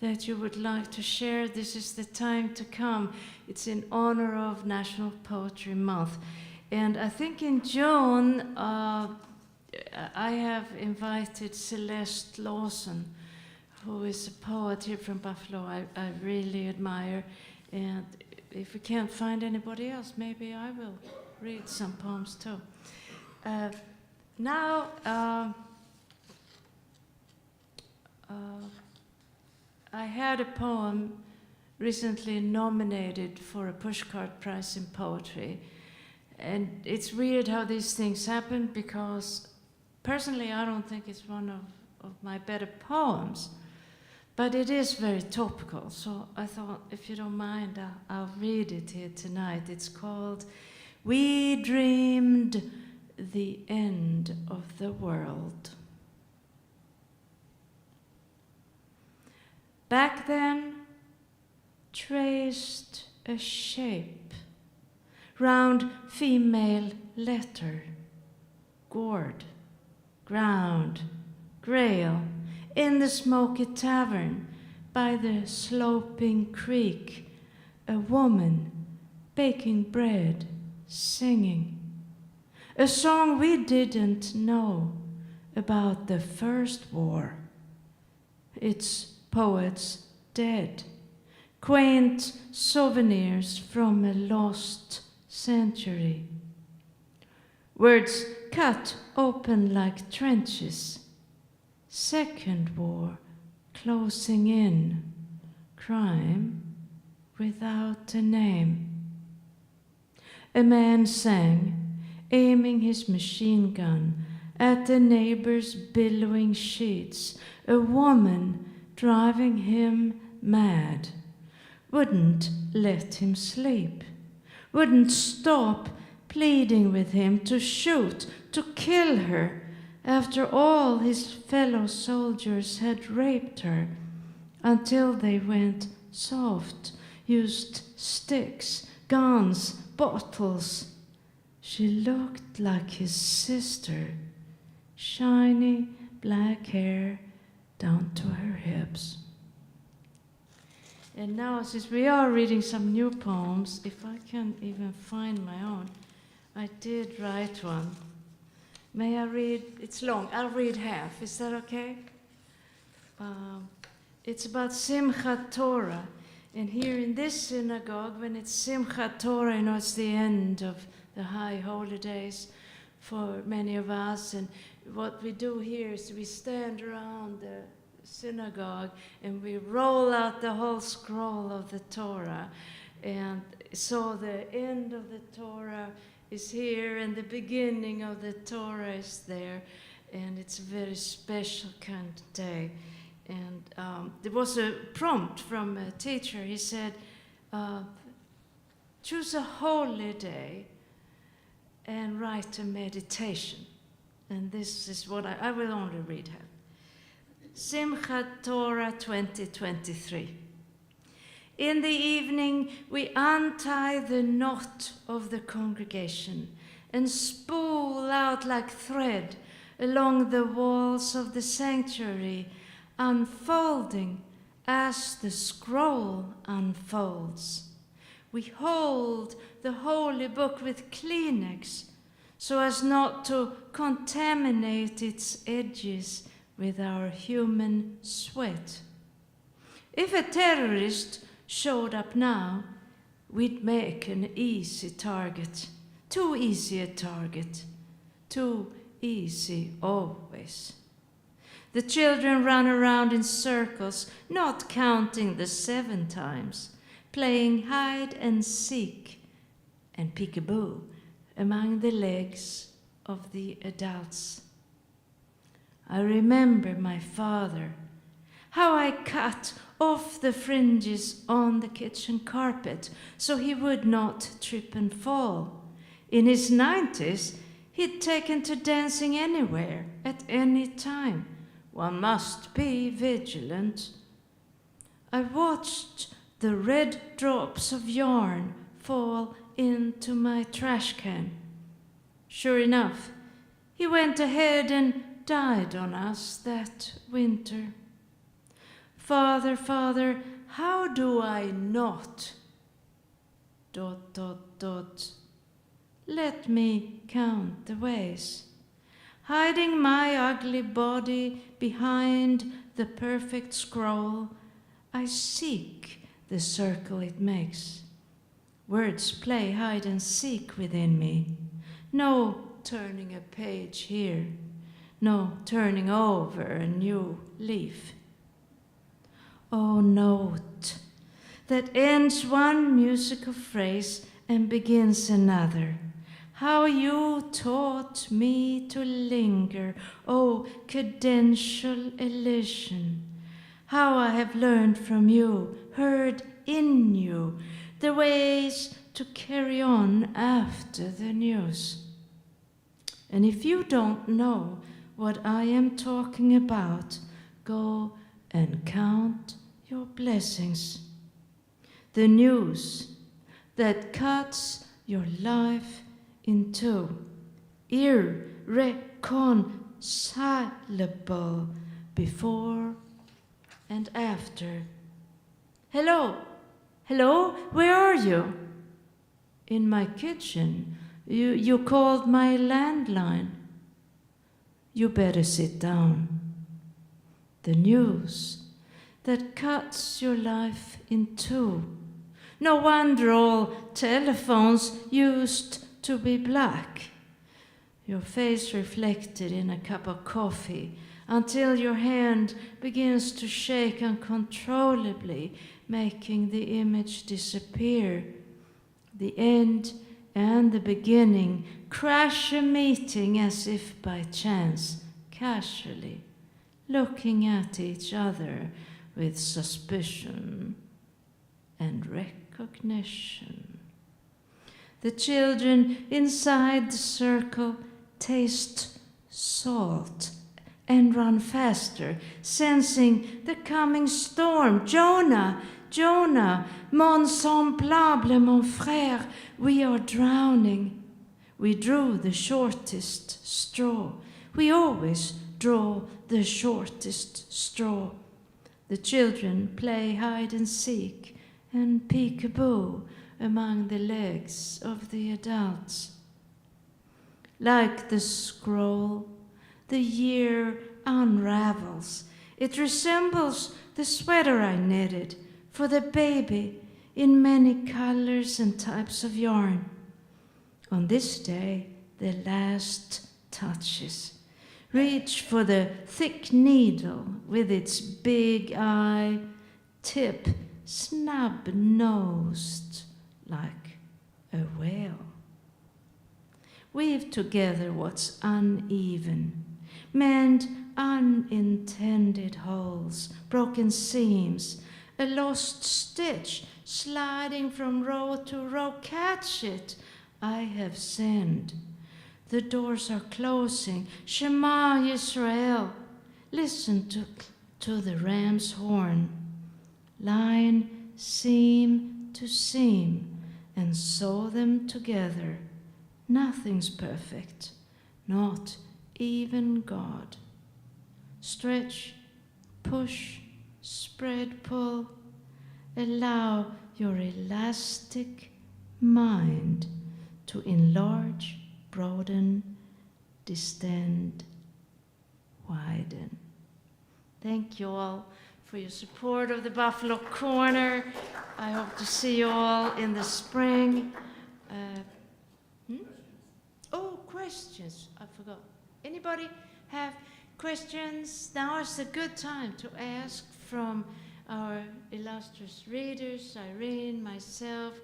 that you would like to share, this is the time to come. It's in honor of National Poetry Month. And I think in June, I have invited Celeste Lawson, who is a poet here from Buffalo I really admire. And if we can't find anybody else, maybe I will read some poems too. Now, I had a poem recently nominated for a Pushcart Prize in Poetry. And it's weird how these things happen, because personally I don't think it's one of my better poems, but it is very topical. So I thought, if you don't mind, I'll read it here tonight. It's called "We Dreamed the End of the World." Back then, traced a shape, round female letter, gourd, ground, grail, in the smoky tavern by the sloping creek, a woman baking bread, singing. A song we didn't know about the First War. Its poets dead, quaint souvenirs from a lost century. Words cut open like trenches. Second War closing in. Crime without a name. A man sang, aiming his machine gun at the neighbor's billowing sheets. A woman driving him mad, wouldn't let him sleep, wouldn't stop pleading with him to shoot, to kill her, after all his fellow soldiers had raped her, until they went soft, used sticks, guns, bottles. She looked like his sister, shiny black hair down to her hips. And now, since we are reading some new poems, if I can even find my own, I did write one. May I read? It's long. I'll read half. Is that okay? It's about Simchat Torah. And here in this synagogue, when it's Simchat Torah, you know, it's the end of the high holidays for many of us. And what we do here is we stand around the synagogue and we roll out the whole scroll of the Torah. And so the end of the Torah is here and the beginning of the Torah is there. And it's a very special kind of day. And there was a prompt from a teacher. He said, choose a holy day and write a meditation. And this is what I will only read half. Simchat Torah 2023. In the evening, we untie the knot of the congregation and spool out like thread along the walls of the sanctuary, unfolding as the scroll unfolds. We hold the holy book with Kleenex so as not to contaminate its edges with our human sweat. If a terrorist showed up now, we'd make an easy target. Too easy a target. Too easy always. The children run around in circles, not counting the 7 times, playing hide and seek and peekaboo among the legs of the adults. I remember my father, how I cut off the fringes on the kitchen carpet so he would not trip and fall. In his 90s, he'd taken to dancing anywhere, at any time. One must be vigilant. I watched the red drops of yarn fall into my trash can. Sure enough, he went ahead and died on us that winter. Father, Father, how do I not? ... Let me count the ways. Hiding my ugly body behind the perfect scroll, I seek the circle it makes. Words play hide and seek within me. No turning a page here. No turning over a new leaf. Oh, note that ends one musical phrase and begins another. How you taught me to linger, oh, cadential elision. How I have learned from you, heard in you, the ways to carry on after the news. And if you don't know what I am talking about, go and count your blessings. The news that cuts your life in two, irreconcilable before and after. Hello, hello, where are you? In my kitchen. You called my landline. You better sit down. The news that cuts your life in two. No wonder all telephones used to be black. Your face reflected in a cup of coffee until your hand begins to shake uncontrollably, making the image disappear. The end and the beginning crash a meeting as if by chance, casually, looking at each other with suspicion and recognition. The children inside the circle taste salt and run faster, sensing the coming storm. Jonah, Jonah, mon semblable, mon frère, we are drowning. We drew the shortest straw. We always draw the shortest straw. The children play hide and seek and peekaboo among the legs of the adults. Like the scroll, the year unravels. It resembles the sweater I knitted for the baby in many colors and types of yarn. On this day, the last touches. Reach for the thick needle with its big eye, tip snub-nosed like a whale. Weave together what's uneven, mend unintended holes, broken seams, a lost stitch sliding from row to row. Catch it, I have sinned. The doors are closing. Shema Yisrael. Listen to the ram's horn. Line seam to seam and sew them together. Nothing's perfect, not even God. Stretch, push, spread, pull. Allow your elastic mind to enlarge, broaden, distend, widen. Thank you all for your support of the Buffalo Corner. I hope to see you all in the spring. Oh, questions. I forgot. Anybody have questions? Now is a good time to ask from our illustrious readers, Irene, myself,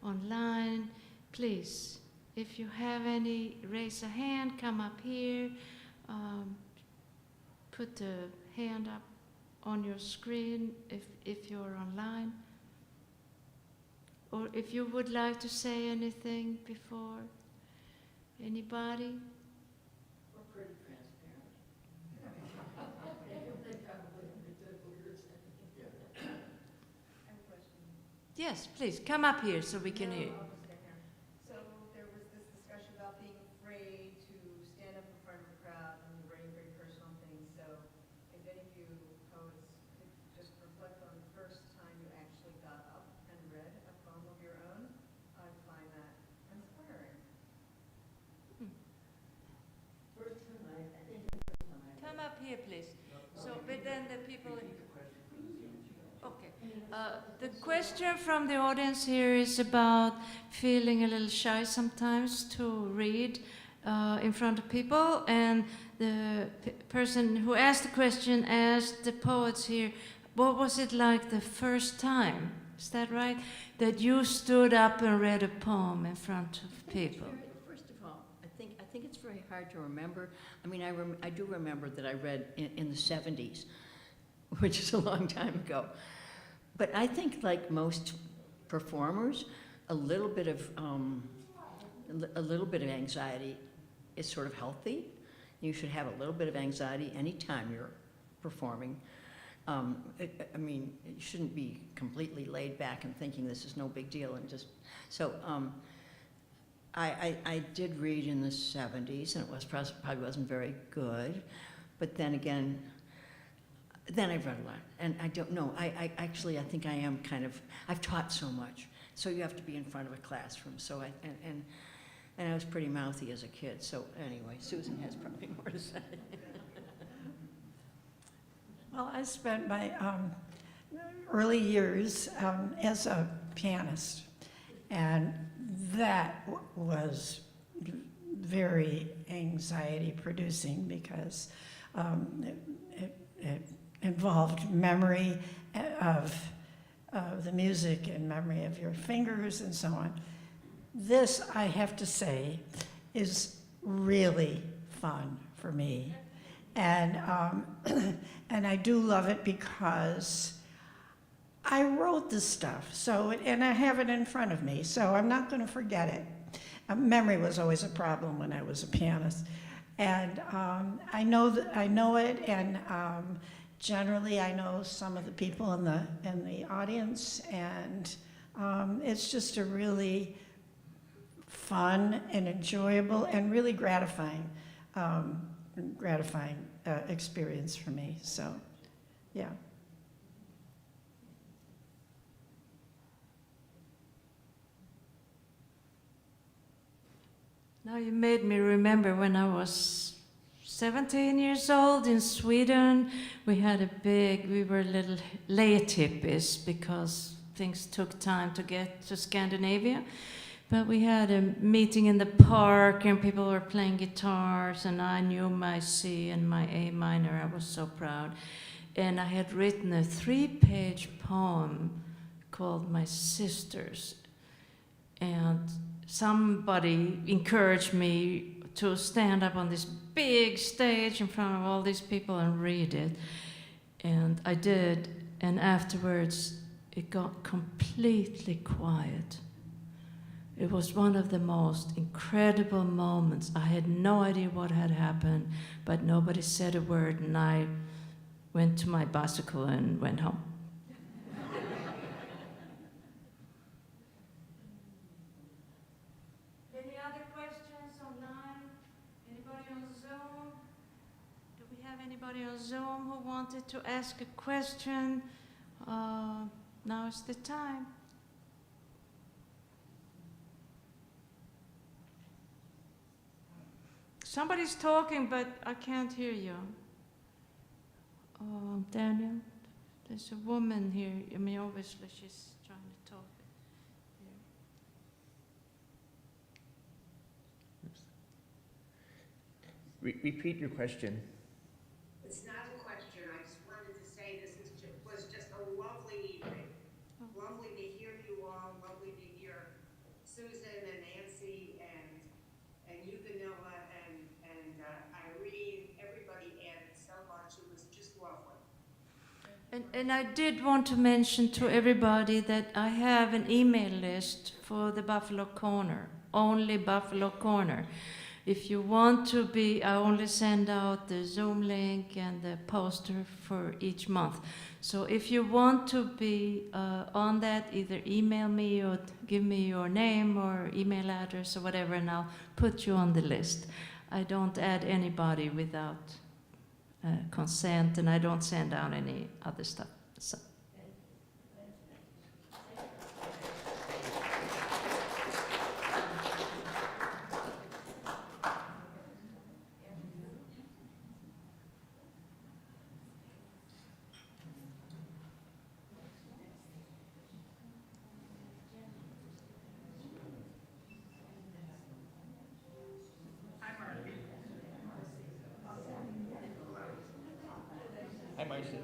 online. Please, if you have any, raise a hand, come up here, put the hand up on your screen if you're online. Or if you would like to say anything before. Anybody? We're pretty transparent. Yes, please, come up here so we can hear you. So there was this discussion about being afraid to stand up in front of a crowd and writing very personal things. So if any of you poets could just reflect on the first time you actually got up and read a poem of your own, I'd find that inspiring. Come up here, please. So, but then the people. Okay. The question from the audience here is about feeling a little shy sometimes to read in front of people, and the person who asked the question asked the poets here, what was it like the first time? Is that right? That you stood up and read a poem in front of people? First of all, I think it's very hard to remember. I mean, I do remember that I read in the 70s, which is a long time ago. But I think, like most performers, a little bit of anxiety is sort of healthy. You should have a little bit of anxiety anytime you're performing. I mean, you shouldn't be completely laid back and thinking this is no big deal and just so. I did read in the 70s, and it probably wasn't very good, but then again. Then I've read a lot, and I don't know. I actually think I am kind of. I've taught so much, so you have to be in front of a classroom. So and I was pretty mouthy as a kid. So anyway, Susan has probably more to say. Well, I spent my early years as a pianist, and that was very anxiety-producing because it involved memory of the music and memory of your fingers and so on. This, I have to say, is really fun for me. And, and I do love it because I wrote this stuff, so and I have it in front of me, so I'm not going to forget it. Memory was always a problem when I was a pianist. And I know it, and generally, I know some of the people in the audience, and it's just a really fun and enjoyable and really gratifying experience for me. So, yeah. Now you made me remember when I was 17 years old in Sweden. We were little late hippies because things took time to get to Scandinavia. But we had a meeting in the park and people were playing guitars and I knew my C and my A minor. I was so proud. And I had written a 3-page poem called My Sisters. And somebody encouraged me to stand up on this big stage in front of all these people and read it. And I did. And afterwards, it got completely quiet. It was one of the most incredible moments. I had no idea what had happened, but nobody said a word, and I went to my bicycle and went home. Any other questions online? Anybody on Zoom? Do we have anybody on Zoom who wanted to ask a question? Now is the time. Somebody's talking, but I can't hear you. Daniel, there's a woman here. I mean, obviously she's trying to talk. Repeat your question. It's not a question. I just wanted to say this was just a lovely evening. Lovely to hear you all. Lovely to hear Susan and Nancy and you, Vanilla, and Irene. Everybody added so much. It was just lovely. And I did want to mention to everybody that I have an email list for the Buffalo Corner, only Buffalo Corner. If you want to be, I only send out the Zoom link and the poster for each month. So if you want to be on that, either email me or give me your name or email address or whatever, and I'll put you on the list. I don't add anybody without consent, and I don't send out any other stuff. So. Hi, Marcia.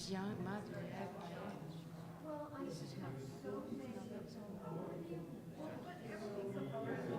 this young mother have Well, I just have so many, everything's so